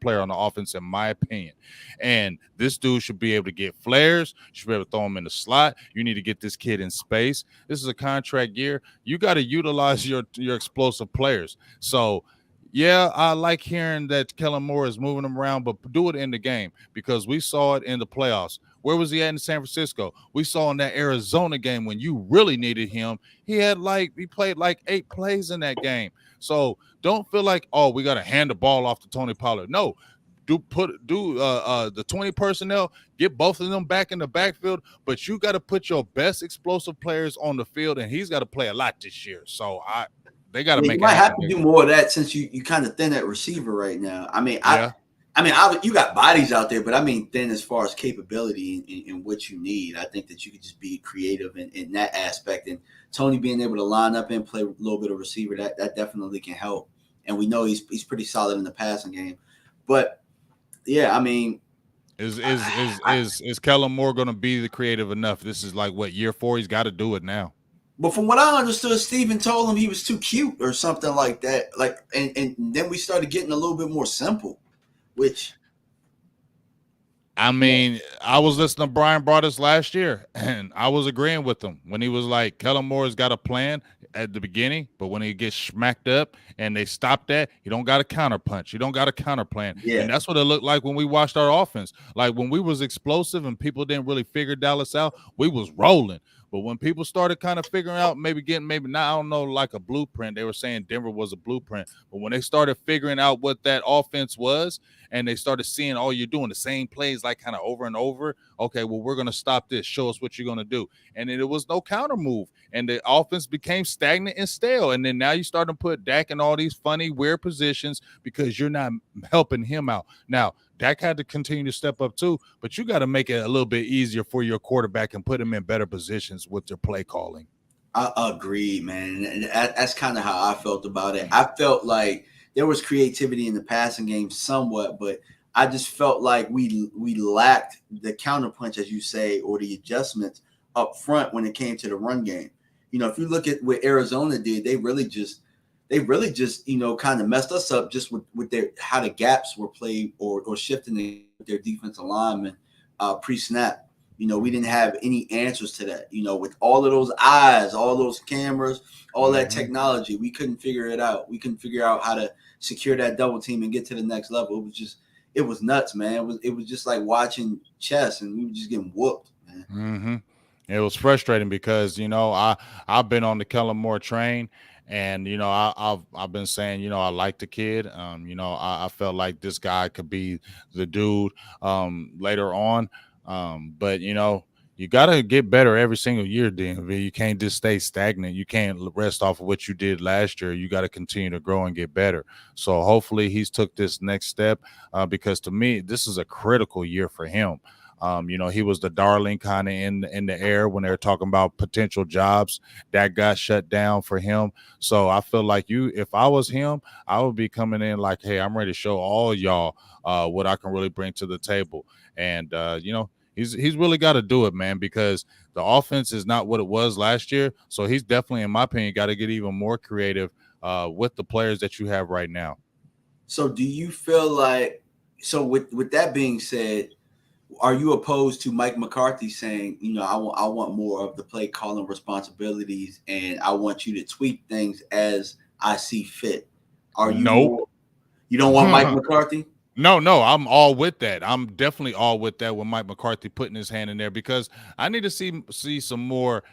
player on the offense, in my opinion. And this dude should be able to get flares. You should be able to throw him in the slot. You need to get this kid in space. This is a contract year. You got to utilize your explosive players. So yeah, I like hearing that Kellen Moore is moving them around, but do it in the game, because we saw it in the playoffs. Where was he at in San Francisco? We saw in that Arizona game when you really needed him. He played like 8 plays in that game. So don't feel like, oh, we got to hand the ball off to Tony Pollard. No, do the 20 personnel, get both of them back in the backfield, but you got to put your best explosive players on the field, and he's got to play a lot this year. So they got to Yeah, you make it might have happen. to do more of that since you kind of thin at receiver right now. Yeah. You got bodies out there, but I mean thin as far as capability and what you need. I think that you could just be creative in that aspect. And Tony being able to line up and play a little bit of receiver, that definitely can help. And we know he's pretty solid in the passing game. But yeah, I mean, is Kellen Moore going to be the creative enough? This is like what, year 4? He's got to do it now. but from what I understood, Steven told him he was too cute or something like that. Like, and then we started getting a little bit more simple, which, I mean, I was listening to Brian Broaddus last year, and I was agreeing with him when he was like, Kellen Moore's got a plan at the beginning, but when he gets smacked up and they stop that, he don't got a counter punch. You don't got a counter plan. Yeah. And that's what it looked like when we watched our offense. Like when we was explosive and people didn't really figure Dallas out, we was rolling. But when people started kind of figuring out, maybe not, I don't know, like a blueprint, they were saying Denver was a blueprint. But when they started figuring out what that offense was, and they started seeing, oh, you're doing the same plays like kind of over and over. Okay, well, we're going to stop this. Show us what you're going to do. And then it was no counter move. And the offense became stagnant and stale. And then now you start to put Dak in all these funny, weird positions because you're not helping him out. Now, Dak had to continue to step up too, but you got to make it a little bit easier for your quarterback and put him in better positions with your play calling. I agree, man. And that's kind of how I felt about it. I felt like there was creativity in the passing game somewhat, but I just felt like we lacked the counterpunch, as you say, or the adjustments up front when it came to the run game. You know, if you look at what Arizona did, they really just kind of messed us up just with their how the gaps were played or shifting their defensive linemen pre-snap. You know, we didn't have any answers to that. You know, with all of those eyes, all those cameras, all that technology, we couldn't figure it out. We couldn't figure out how to secure that double team and get to the next level. It was nuts, man. It was just like watching chess, and we were just getting whooped, man. Mm-hmm. It was frustrating because, you know, I've been on the Kellen Moore train, and, you know, I've been saying, you know, I like the kid. You know, I felt like this guy could be the dude later on. But, you know, you got to get better every single year, DMV. You can't just stay stagnant. You can't rest off of what you did last year. You got to continue to grow and get better. So hopefully he's took this next step because to me, this is a critical year for him. You know, he was the darling kind of in the air when they were talking about potential jobs that got shut down for him. So I feel like if I was him, I would be coming in like, hey, I'm ready to show all y'all what I can really bring to the table. And, you know, he's really got to do it, man, because the offense is not what it was last year. So he's definitely, in my opinion, got to get even more creative with the players that you have right now. So do you feel like, so with that being said, are you opposed to Mike McCarthy saying, you know, I want more of the play calling responsibilities and I want you to tweak things as I see fit? Are you Nope. You don't want Mike McCarthy? No, I'm all with that. I'm definitely all with that with Mike McCarthy putting his hand in there because I need to see some more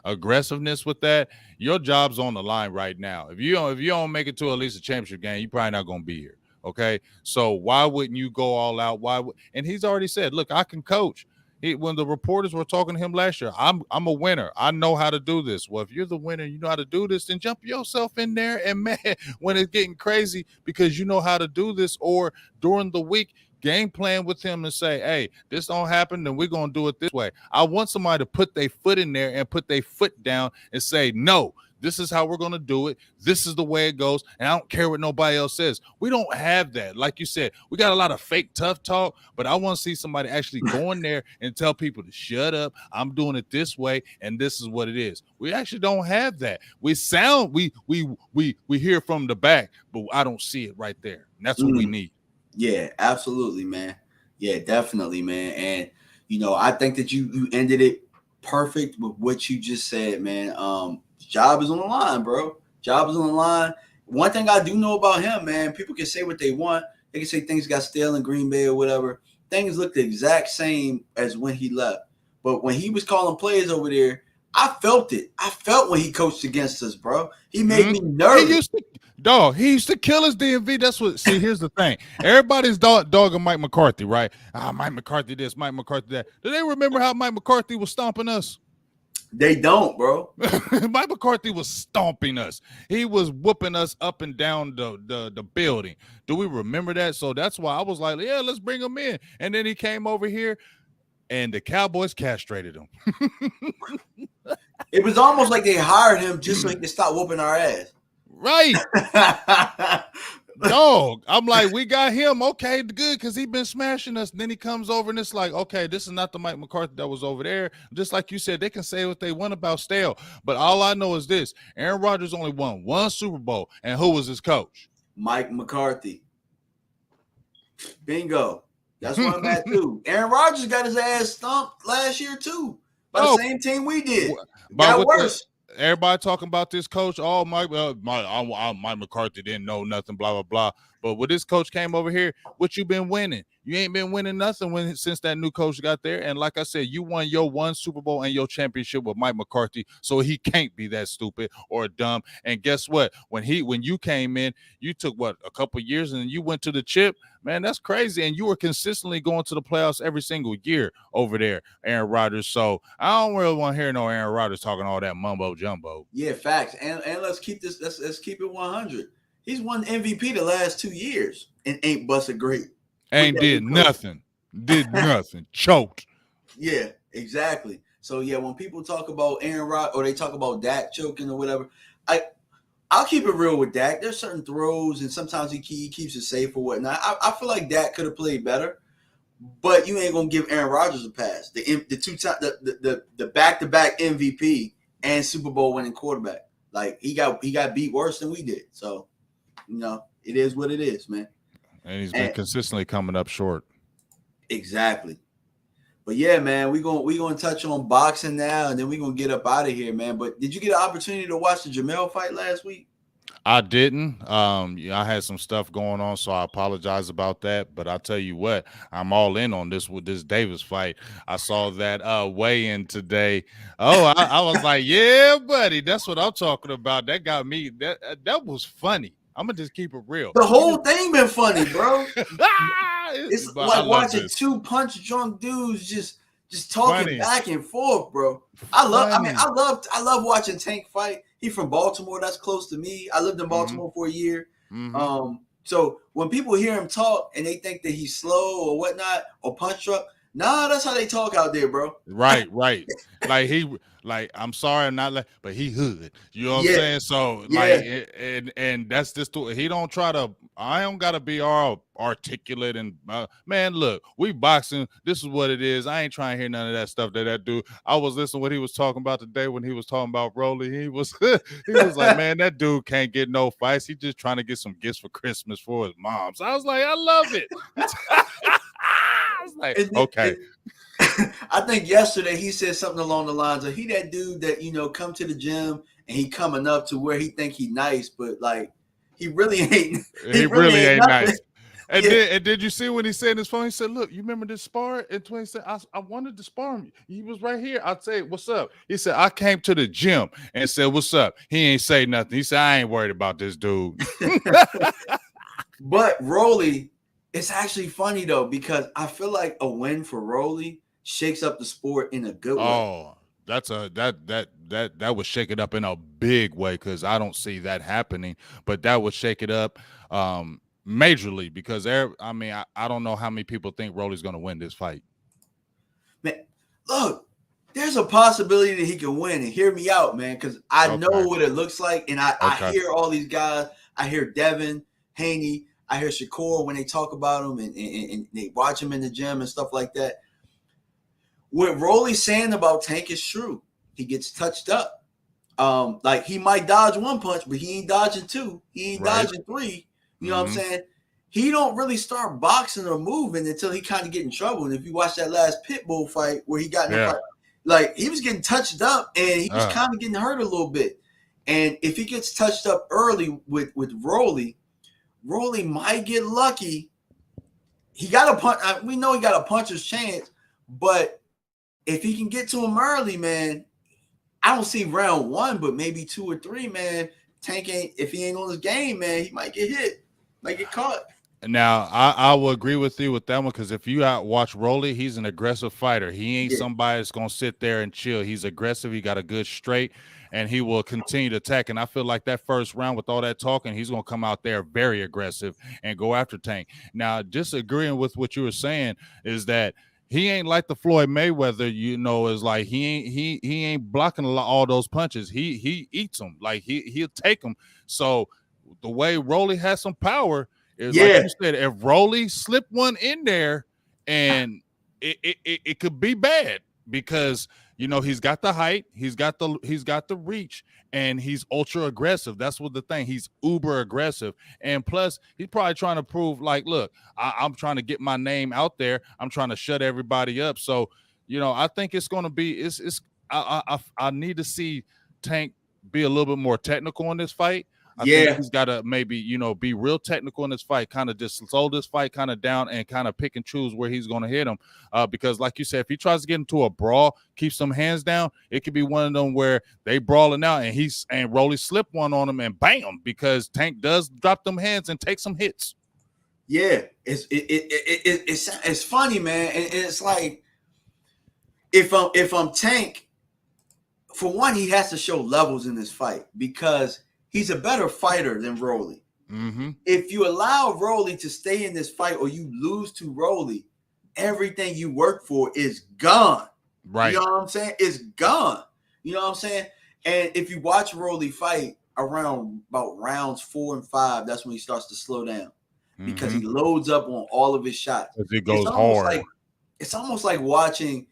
aggressiveness with that. Your job's on the line right now. If you don't make it to at least a championship game, you're probably not going to be here. Okay, so why wouldn't you go all out? And he's already said, look, I can coach. When the reporters were talking to him last year, I'm a winner. I know how to do this. Well, if you're the winner, you know how to do this, then jump yourself in there. And man, when it's getting crazy because you know how to do this, or during the week, game plan with him and say, hey, this don't happen, then we're going to do it this way. I want somebody to put their foot in there and put their foot down and say, no, This is how we're going to do it. This is the way it goes. And I don't care what nobody else says. We don't have that. Like you said, we got a lot of fake tough talk, but I want to see somebody actually go in there and tell people to shut up. I'm doing it this way, and this is what it is. We actually don't have that. We hear from the back, but I don't see it right there. And that's what we need. Yeah, absolutely, man. Yeah, definitely, man. And I think that you ended it perfect with what you just said, man. Job is on the line, bro. Job is on the line. One thing I do know about him, man, people can say what they want. They can say things got stale in Green Bay or whatever. Things look the exact same as when he left. But when he was calling plays over there, I felt it. I felt when he coached against us, bro. He made me nervous. He used to kill his DMV. That's what. See, here's the thing. Everybody's dogging Mike McCarthy, right? Mike McCarthy this, Mike McCarthy that. Do they remember how Mike McCarthy was stomping us? They don't, bro. Mike McCarthy was stomping us. He was whooping us up and down the building. Do we remember that? So that's why I was like, yeah, let's bring him in. And then he came over here, and the Cowboys castrated him. It was almost like they hired him just so he could stop whooping our ass. Right. Dog. I'm like, we got him. Okay, good, because he been smashing us. And then he comes over and it's like, okay, this is not the Mike McCarthy that was over there. Just like you said, they can say what they want about stale. But all I know is this. Aaron Rodgers only won one Super Bowl. And who was his coach? Mike McCarthy. Bingo. That's what I'm at, too. Aaron Rodgers got his ass stumped last year, too. By the same team we did. Got worse. Everybody talking about this coach. Oh, Mike McCarthy didn't know nothing, blah, blah, blah. But when this coach came over here, what you been winning? You ain't been winning nothing since that new coach got there. And like I said, you won your one Super Bowl and your championship with Mike McCarthy, so he can't be that stupid or dumb. And guess what? When you came in, you took a couple years and you went to the chip. Man, that's crazy. And you were consistently going to the playoffs every single year over there, Aaron Rodgers. So I don't really want to hear no Aaron Rodgers talking all that mumbo jumbo. Yeah, facts. And let's keep this. Let's keep it 100. He's won MVP the last 2 years and ain't busted great. Ain't did nothing. Did nothing. Choked. Yeah, exactly. So yeah, when people talk about Aaron Rodgers or they talk about Dak choking or whatever, I'll keep it real with Dak. There's certain throws and sometimes he keeps it safe or whatnot. I feel like Dak could have played better, but you ain't gonna give Aaron Rodgers a pass. The back-to-back MVP and Super Bowl winning quarterback. Like he got beat worse than we did. So it is what it is, man. And he's been consistently coming up short. Exactly. But yeah, man, we're gonna touch on boxing now, and then we're gonna get up out of here, man. But did you get an opportunity to watch the Jamel fight last week? I didn't. I had some stuff going on, so I apologize about that. But I'll tell you what, I'm all in on this with this Davis fight. I saw that weigh-in today. Oh, I was like, yeah, buddy, that's what I'm talking about. That got me. That was funny. I'm gonna just keep it real. The whole thing been funny, bro. It's like watching two punch drunk dudes just talking back and forth, bro. I love watching Tank fight. He from Baltimore. That's close to me. I lived in Baltimore for a year. Mm-hmm. So when people hear him talk and they think that he's slow or whatnot or punch drunk, nah, that's how they talk out there, bro. Right. I'm sorry, I'm not but he hood. You know what I'm saying? So and that's this. He don't try to. I don't gotta be all articulate and man. Look, we boxing. This is what it is. I ain't trying to hear none of that stuff that dude. I was listening to what he was talking about today when he was talking about Rolly. He was like, man, that dude can't get no fights. He just trying to get some gifts for Christmas for his mom. So I was like, I love it. I was like, okay. I think yesterday he said something along the lines of he that dude that come to the gym and he coming up to where he think he nice, but like he really ain't. He really ain't nice. And did you see when he said in his phone? He said, "Look, you remember this spar?" And Twin said, "I wanted to spar him. He was right here." I'd say, "What's up?" He said, "I came to the gym and said, what's up?" He ain't say nothing. He said, "I ain't worried about this dude." But Rolly, it's actually funny though because I feel like a win for Rolly shakes up the sport in a good way. Oh, that would shake it up in a big way because I don't see that happening. But that would shake it up majorly because I don't know how many people think Rolly's going to win this fight. Man, look, there's a possibility that he can win. And hear me out, man, because I know Okay. what it looks like. And I Okay. hear all these guys. I hear Devin Haney. I hear Shakur when they talk about him and they watch him in the gym and stuff like that. What Rolly's saying about Tank is true. He gets touched up. Like he might dodge one punch, but he ain't dodging two. He ain't Right. dodging three. You know what I'm Mm-hmm. saying? He don't really start boxing or moving until he kind of get in trouble. And if you watch that last Pitbull fight where he got in the Yeah. fight, like he was getting touched up and he was Uh, kind of getting hurt a little bit. And if he gets touched up early with Rolly might get lucky. He got a punch. We know he got a puncher's chance, but if he can get to him early, man, I don't see round one, but maybe two or three, man. Tank ain't if he ain't on his game, man, he might get hit, might get caught. Now, I will agree with you with that one because if you watch Rolly, he's an aggressive fighter. He ain't Yeah, somebody that's going to sit there and chill. He's aggressive. He got a good straight, and he will continue to attack. And I feel like that first round with all that talking, he's going to come out there very aggressive and go after Tank. Now, just agreeing with what you were saying is that he ain't like the Floyd Mayweather, is like he ain't blocking all those punches. He eats them. Like he'll take them. So the way Rolly has some power is like yeah, you said, if Rolly slipped one in there, and it could be bad because he's got the height, he's got the reach, and he's ultra aggressive. That's what the thing. He's uber aggressive, and plus he's probably trying to prove like, look, I'm trying to get my name out there. I'm trying to shut everybody up. So I think it's going to be it's I need to see Tank be a little bit more technical in this fight. I think yeah, he's got to maybe, be real technical in this fight, kind of just slow this fight kind of down and kind of pick and choose where he's going to hit him. Because like you said, if he tries to get into a brawl, keep some hands down, it could be one of them where they brawling out and Rolly slip one on him and bam, because Tank does drop them hands and take some hits. yeah. It's funny, man, and it's like if I'm Tank, for one, he has to show levels in this fight because he's a better fighter than Rolly. Mm-hmm. If you allow Rolly to stay in this fight or you lose to Rolly, everything you work for is gone. You know Right. what I'm saying? It's gone. You know what I'm saying? And if you watch Rolly fight around about rounds 4 and 5, that's when he starts to slow down because Mm-hmm. he loads up on all of his shots. Because it It's goes almost hard. like it's almost like watching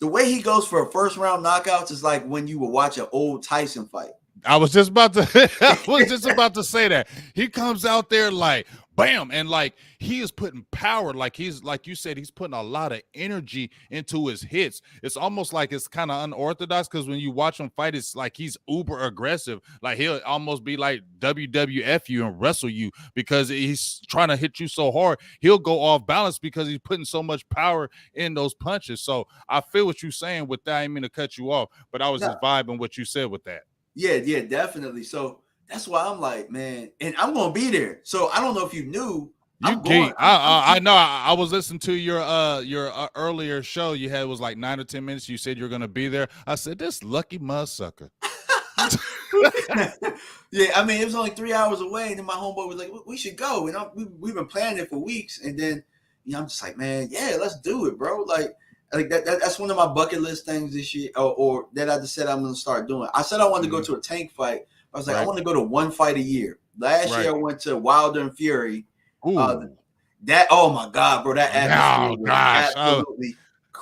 the way he goes for a first round knockouts is like when you would watch an old Tyson fight. I was just about to I was just about to say that. He comes out there like bam, and like he is putting power, like he's like you said, he's putting a lot of energy into his hits. It's almost like it's kind of unorthodox because when you watch him fight, it's like he's uber aggressive. Like he'll almost be like WWF you and wrestle you because he's trying to hit you so hard. He'll go off balance because he's putting so much power in those punches. So I feel what you're saying with that. I didn't mean to cut you off, but I was No, just vibing what you said with that. yeah, definitely. So that's why I'm like, man, and I'm gonna be there. So I don't know if you knew, You I'm going. geek. I know. I was listening to your earlier show. You had was like 9 or 10 minutes. You said you're gonna be there. I said this lucky mudsucker. Yeah, I mean, it was only 3 hours away, and then my homeboy was like, "We should go," and we've been planning it for weeks, and then I'm just like, man, yeah, let's do it, bro. Like that's one of my bucket list things this year, or that I just said I'm gonna start doing. I said I wanted to go Mhm. to a Tank fight. I was like, I Right. want to go to one fight a year. Last year Right. I went to Wilder and Fury. Uh, Ooh. that oh my god, bro, that atmosphere Oh was gosh. absolutely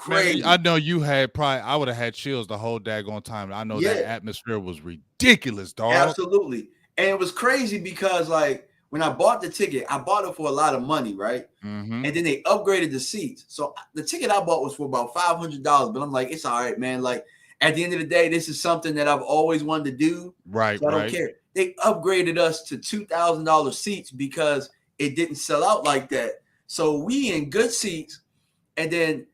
Man, I crazy. know you had probably. I would have had chills the whole daggone time. I know that Yeah, atmosphere was ridiculous, dog. absolutely. And it was crazy because like when I bought the ticket, I bought it for a lot of money, right? Mm-hmm. And then they upgraded the seats. So the ticket I bought was for about $500, but I'm like, it's all right, man. Like at the end of the day, this is something that I've always wanted to do, Right. so I don't Right. care. They upgraded us to $2,000 seats because it didn't sell out like that. So we in good seats, and then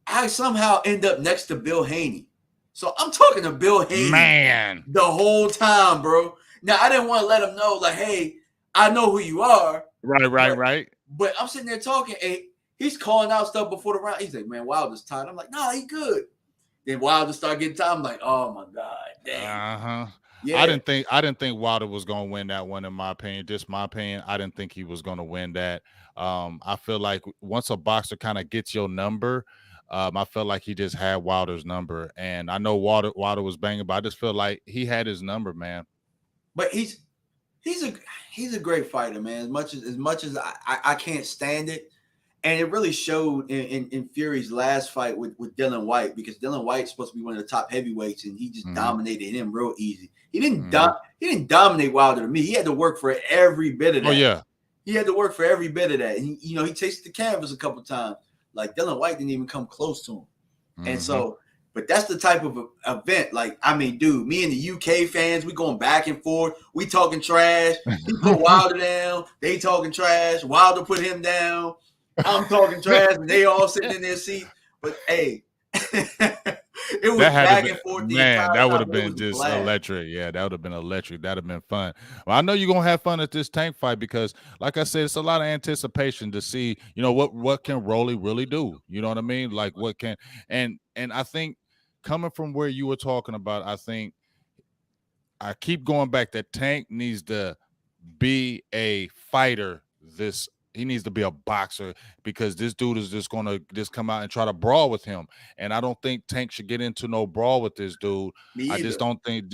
I somehow end up next to Bill Haney. So I'm talking to Bill Haney Man. the whole time, bro. Now I didn't want to let him know, like, hey, I know who you are, Right. Right. but Right. I'm sitting there talking, and he's calling out stuff before the round. He's like, man, Wilder's tired. I'm like, no, he good. Then Wilder start getting tired. I'm like, oh my god, damn, Uh-huh. I yeah, didn't think I didn't think Wilder was gonna win that one, in my opinion. Just my opinion. I didn't think he was gonna win that. I feel like once a boxer kind of gets your number, I felt like he just had Wilder's number, and I know Wilder was banging, but I just feel like he had his number, man. But he's a he's a great fighter, man. As much as I can't stand it, and it really showed in Fury's last fight with Dylan White, because Dylan White's supposed to be one of the top heavyweights, and he just dominated him real easy. He didn't dominate Wilder to me. He had to work for every bit of that. Oh yeah, he had to work for every bit of that. And he tasted the canvas a couple times. Like Dylan White didn't even come close to him. And so, but that's the type of event. Like, I mean, dude, me and the UK fans, we going back and forth. We talking trash. He put Wilder down. They talking trash. Wilder put him down. I'm talking trash, and they all sitting in their seat. But hey, it was back and forth. Man, that would have been just electric. Yeah, that would have been electric. That'd have been fun. Well, I know you're gonna have fun at this Tank fight because, like I said, it's a lot of anticipation to see, what can Rolly really do. You know what I mean? Like what can and I think coming from where you were talking about, I think I keep going back that Tank needs to be a fighter. He needs to be a boxer, because this dude is just going to come out and try to brawl with him. And I don't think Tank should get into no brawl with this dude. I just don't think,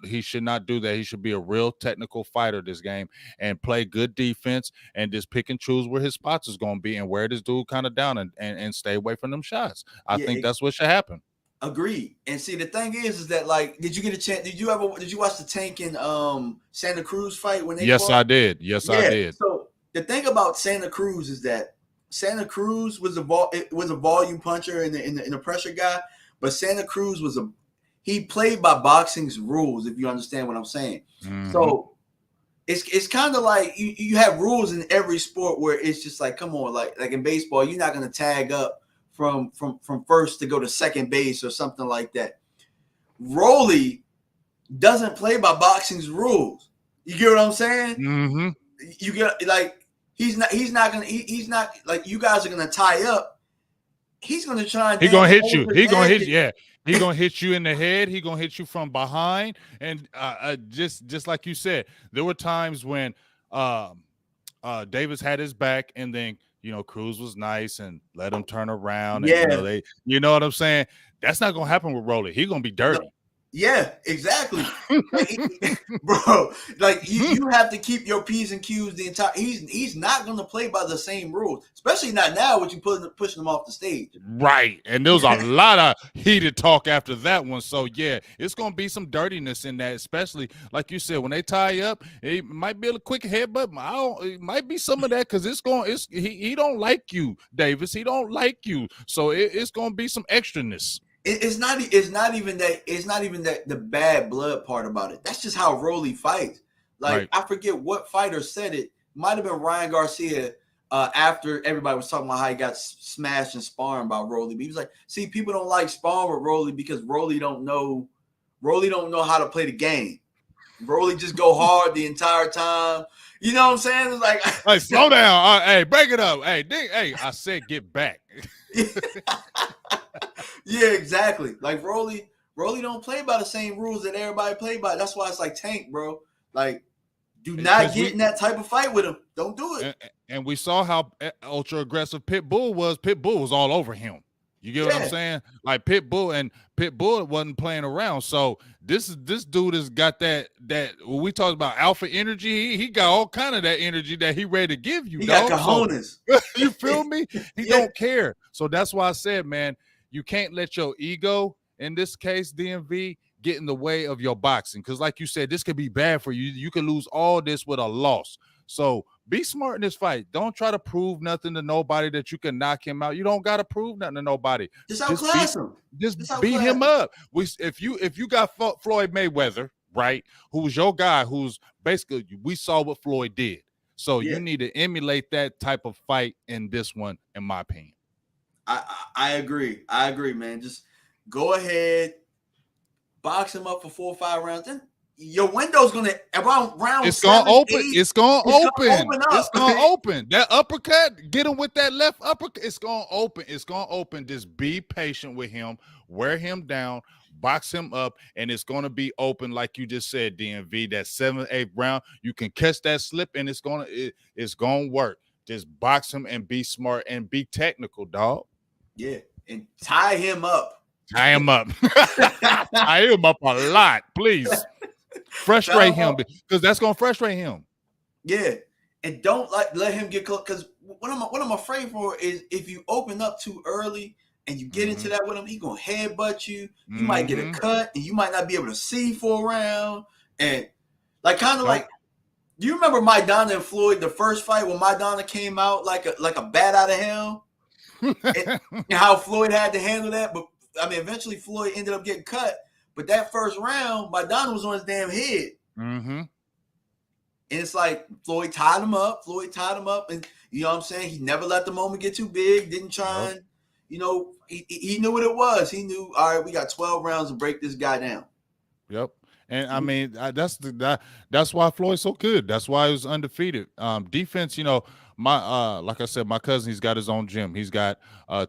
he should not do that. He should be a real technical fighter this game and play good defense and just pick and choose where his spots is going to be and wear this dude kind of down and stay away from them shots. I think that's what should happen. Agreed. And see, the thing is that, like, did you get a chance? Did you watch the Tank and Santa Cruz fight when they Yes, fought? I did. Yes, I did. So the thing about Santa Cruz is that Santa Cruz was a volume puncher and the pressure guy, but Santa Cruz he played by boxing's rules, if you understand what I'm saying. So it's kind of like you have rules in every sport where it's just like, come on, like in baseball, you're not going to tag up from first to go to second base or something like that. Rolly doesn't play by boxing's rules. You get what I'm saying? You get, like, he's not like, you guys are gonna tie up. He's gonna try and he's gonna hit you. He's gonna hit you. Yeah. He's gonna hit you in the head. He's gonna hit you from behind. And just like you said, there were times when Davis had his back, and then Cruz was nice and let him turn around. And, you know what I'm saying? That's not gonna happen with Rolly. He's gonna be dirty. No. Yeah, exactly. Bro, like you have to keep your P's and Q's the entire. He's not going to play by the same rules, especially not now with you pushing him off the stage. Right, and there was a lot of heated talk after that one. So yeah, it's going to be some dirtiness in that, especially like you said, when they tie up. It might be a quick headbutt. It might be some of that, because he don't like you, Davis. He don't like you, so it's going to be some extraness. It's not even that the bad blood part about it. That's just how Rolly fights. Like, right. I forget what fighter said it. Might have been Ryan Garcia after everybody was talking about how he got smashed and sparring by Rolly. But he was like, see, people don't like sparring with Rolly because Rolly don't know how to play the game. Rolly just go hard the entire time. You know what I'm saying? It's like, hey, slow down. Hey, break it up. Hey, I said get back. Yeah, exactly. Like Rolly don't play by the same rules that everybody play by. That's why it's like Tank, bro. Like, do not get in that type of fight with him. Don't do it. And we saw how ultra aggressive Pitbull was. Pitbull was all over him. You get what I'm saying? Like Pitbull wasn't playing around. So this dude has got that when we talk about alpha energy, he got all kind of that energy that he ready to give you. He got cojones. So, you feel me? He don't care. So that's why I said, man, you can't let your ego, in this case, DMV, get in the way of your boxing. Because like you said, this could be bad for you. You could lose all this with a loss. So be smart in this fight. Don't try to prove nothing to nobody that you can knock him out. You don't got to prove nothing to nobody. Just outclass him. Just beat him up. If you got Floyd Mayweather, right, who's your guy, who's basically, we saw what Floyd did. So you need to emulate that type of fight in this one, in my opinion. I agree. I agree, man. Just go ahead, box him up for 4 or 5 rounds. Then your window's gonna around round. It's gonna open. It's gonna open. It's gonna open. That uppercut, get him with that left uppercut. It's gonna open. It's gonna open. Just be patient with him. Wear him down. Box him up, and it's gonna be open, like you just said, DMV. That 7th, 8th round, you can catch that slip, and it's gonna work. Just box him and be smart and be technical, dog. Yeah, and tie him up. Tie him up. Tie him up a lot, please. Tie Frustrate him him up. because that's gonna frustrate him. Yeah, and don't let him get close. Because what I'm afraid for is if you open up too early and you get into that with him, he gonna headbutt you. You might get a cut, and you might not be able to see for a round. And like kind of like, do you remember Maidana and Floyd, the first fight when Maidana came out like a bat out of hell, and how Floyd had to handle that? But I mean, eventually Floyd ended up getting cut. But that first round, Maidana was on his damn head. And it's like Floyd tied him up. And you know what I'm saying? He never let the moment get too big. Didn't try and, you know, he knew what it was. He knew, all right, we got 12 rounds to break this guy down. Yep. And I mean, that's why Floyd's so good. That's why he was undefeated. Defense, you know, my like I said, my cousin, he's got his own gym. He's got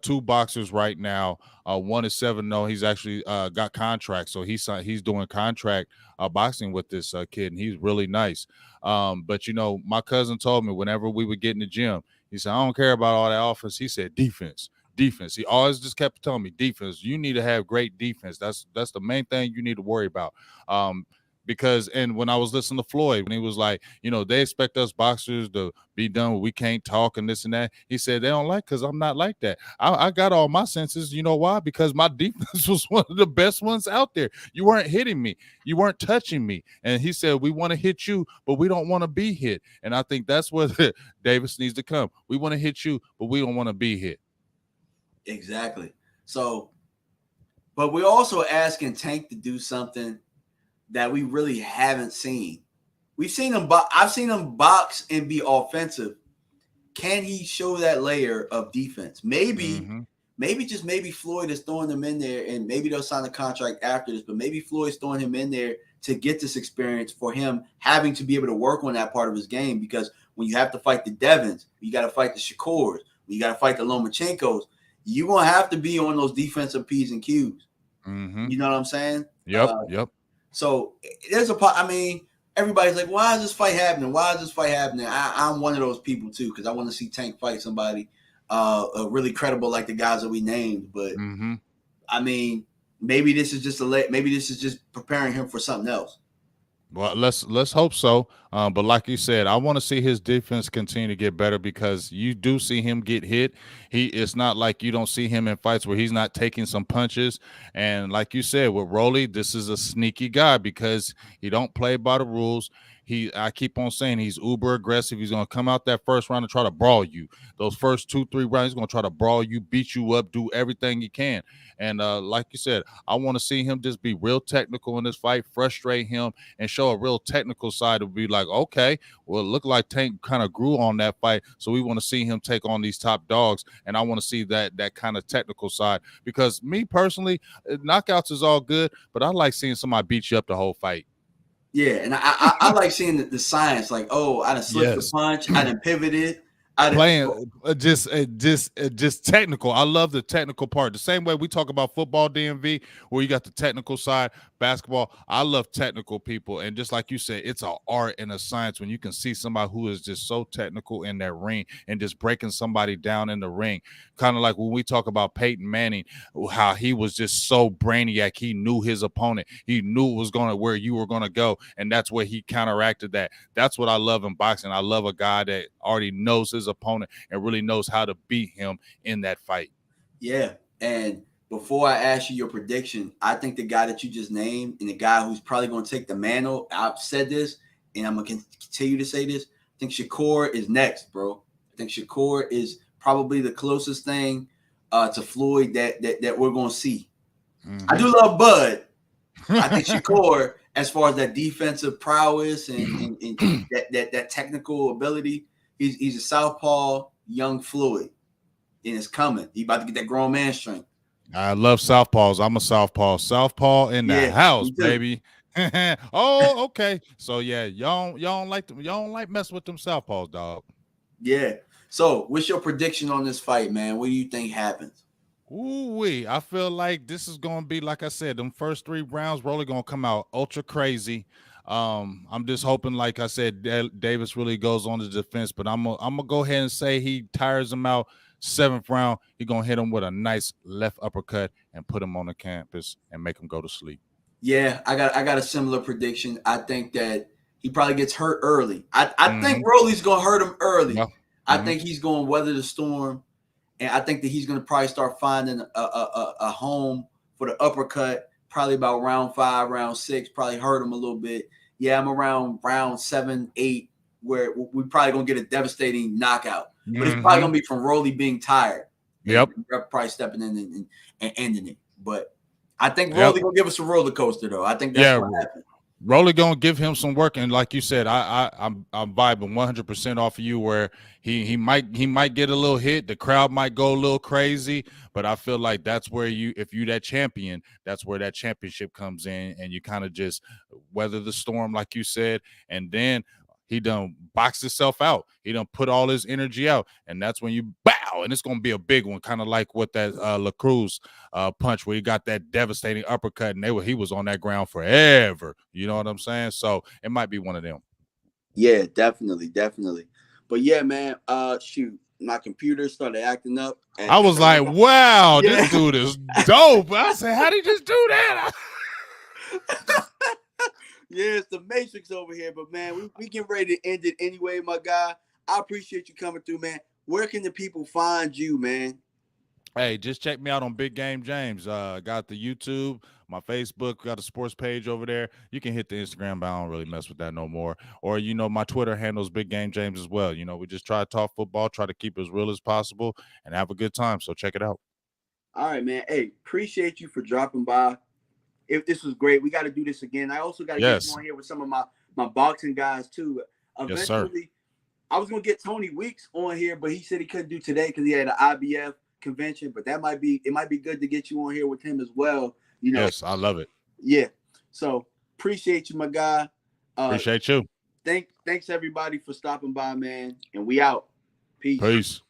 2 boxers right now. One is 7-0. He's actually got contracts, so he's doing contract boxing with this kid, and he's really nice. But you know, my cousin told me whenever we would get in the gym, he said, I don't care about all that offense. He said defense. He always just kept telling me defense. You need to have great defense. That's the main thing you need to worry about. Because and when I was listening to Floyd, when he was like, you know, they expect us boxers to be done, we can't talk and this and that. He said they don't like because I'm not like that. I got all my senses. You know why? Because my defense was one of the best ones out there. You weren't hitting me, you weren't touching me. And he said we want to hit you, but we don't want to be hit. And I think that's where Davis needs to come. We want to hit you, but we don't want to be hit. Exactly. So, but we're also asking Tank to do something that we really haven't seen. We've seen him. I've seen him box and be offensive. Can he show that layer of defense? Maybe Floyd is throwing him in there, and maybe they'll sign a contract after this. But maybe Floyd's throwing him in there to get this experience for him having to be able to work on that part of his game. Because when you have to fight the Devins, you got to fight the Shakurs, you got to fight the Lomachenkos. You're going to have to be on those defensive P's and Q's. You know what I'm saying? Yep. So there's I mean, everybody's like, why is this fight happening? I'm one of those people too, because I want to see Tank fight somebody really credible like the guys that we named. But I mean, maybe this is just preparing him for something else. Well, let's hope so. But like you said, I want to see his defense continue to get better because you do see him get hit. It's not like you don't see him in fights where he's not taking some punches. And like you said, with Rolly, this is a sneaky guy because he don't play by the rules. I keep on saying he's uber aggressive. He's going to come out that first round and try to brawl you. Those first 2-3 rounds, he's going to try to brawl you, beat you up, do everything he can. And like you said, I want to see him just be real technical in this fight, frustrate him, and show a real technical side to be like, okay, well, it looked like Tank kind of grew on that fight, so we want to see him take on these top dogs, and I want to see that kind of technical side because me personally, knockouts is all good, but I like seeing somebody beat you up the whole fight. Yeah, and I like seeing the science, like, oh, I done slipped the punch, I done pivoted. Playing just technical. I love the technical part. The same way we talk about football DMV, where you got the technical side, basketball. I love technical people, and just like you said, it's an art and a science when you can see somebody who is just so technical in their ring and just breaking somebody down in the ring. Kind of like when we talk about Peyton Manning, how he was just so brainiac. He knew his opponent. He knew it was where you were gonna go, and that's where he counteracted that. That's what I love in boxing. I love a guy that already knows his opponent and really knows how to beat him in that fight. Yeah, and before I ask you your prediction, I think the guy that you just named and the guy who's probably going to take the mantle, I've said this, and I'm going to continue to say this, I think Shakur is next, bro. I think Shakur is probably the closest thing to Floyd that we're going to see. I do love Bud. I think Shakur, as far as that defensive prowess and that technical ability, he's a southpaw young Floyd, and it's coming. He about to get that grown man strength. I love southpaws. I'm a southpaw in the house, baby. Oh, okay. So yeah, y'all don't like mess with them southpaws, dog. Yeah. So, what's your prediction on this fight, man? What do you think happens? Ooh-wee. I feel like this is going to be, like I said, them first 3 rounds, Rolly going to come out ultra crazy. I'm just hoping, like I said, Davis really goes on the defense, but I'm gonna go ahead and say he tires him out. 7th round, he's gonna hit him with a nice left uppercut and put him on the campus and make him go to sleep. Yeah, I got a similar prediction. I think that he probably gets hurt early. I think Mm-hmm. Rolly's gonna hurt him early. Yeah. I Mm-hmm. think he's gonna weather the storm, and I think that he's gonna probably start finding a home for the uppercut. Probably about round 5, round 6. Probably hurt him a little bit. Yeah, I'm around round 7, 8, where we probably gonna get a devastating knockout. But it's probably Mm-hmm. gonna be from Rolly being tired. Yep. And probably stepping in and ending it. But I think Yep. Rolly gonna give us a roller coaster, though. I think that's Yeah. what happened. Rolly gonna give him some work, and like you said, I'm vibing 100% off of you. Where he might get a little hit, the crowd might go a little crazy, but I feel like that's where if you that champion, that's where that championship comes in, and you kind of just weather the storm, like you said, and then he done boxed himself out. He done put all his energy out, and that's when you bow, and it's gonna be a big one, kind of like what that La Cruz punch where he got that devastating uppercut, and he was on that ground forever. You know what I'm saying? So it might be one of them. Yeah, definitely. But yeah, man. Shoot, my computer started acting up. I was like, wow, Yeah. this dude is dope. I said, how did he just do that? Yeah, it's the Matrix over here, but man, we getting ready to end it anyway, my guy. I appreciate you coming through, man. Where can the people find you, man? Hey, just check me out on Big Game James. Got the YouTube, my Facebook, got a sports page over there. You can hit the Instagram, but I don't really mess with that no more. Or, my Twitter handles Big Game James as well. We just try to talk football, try to keep it as real as possible, and have a good time. So check it out. All right, man. Hey, appreciate you for dropping by. If this was great, we got to do this again. I also got to get you on here with some of my boxing guys too. Eventually, yes, sir. I was gonna get Tony Weeks on here, but he said he couldn't do today because he had an IBF convention. But it might be good to get you on here with him as well. Yes, I love it. Yeah. So appreciate you, my guy. Appreciate you. Thanks everybody for stopping by, man. And we out. Peace.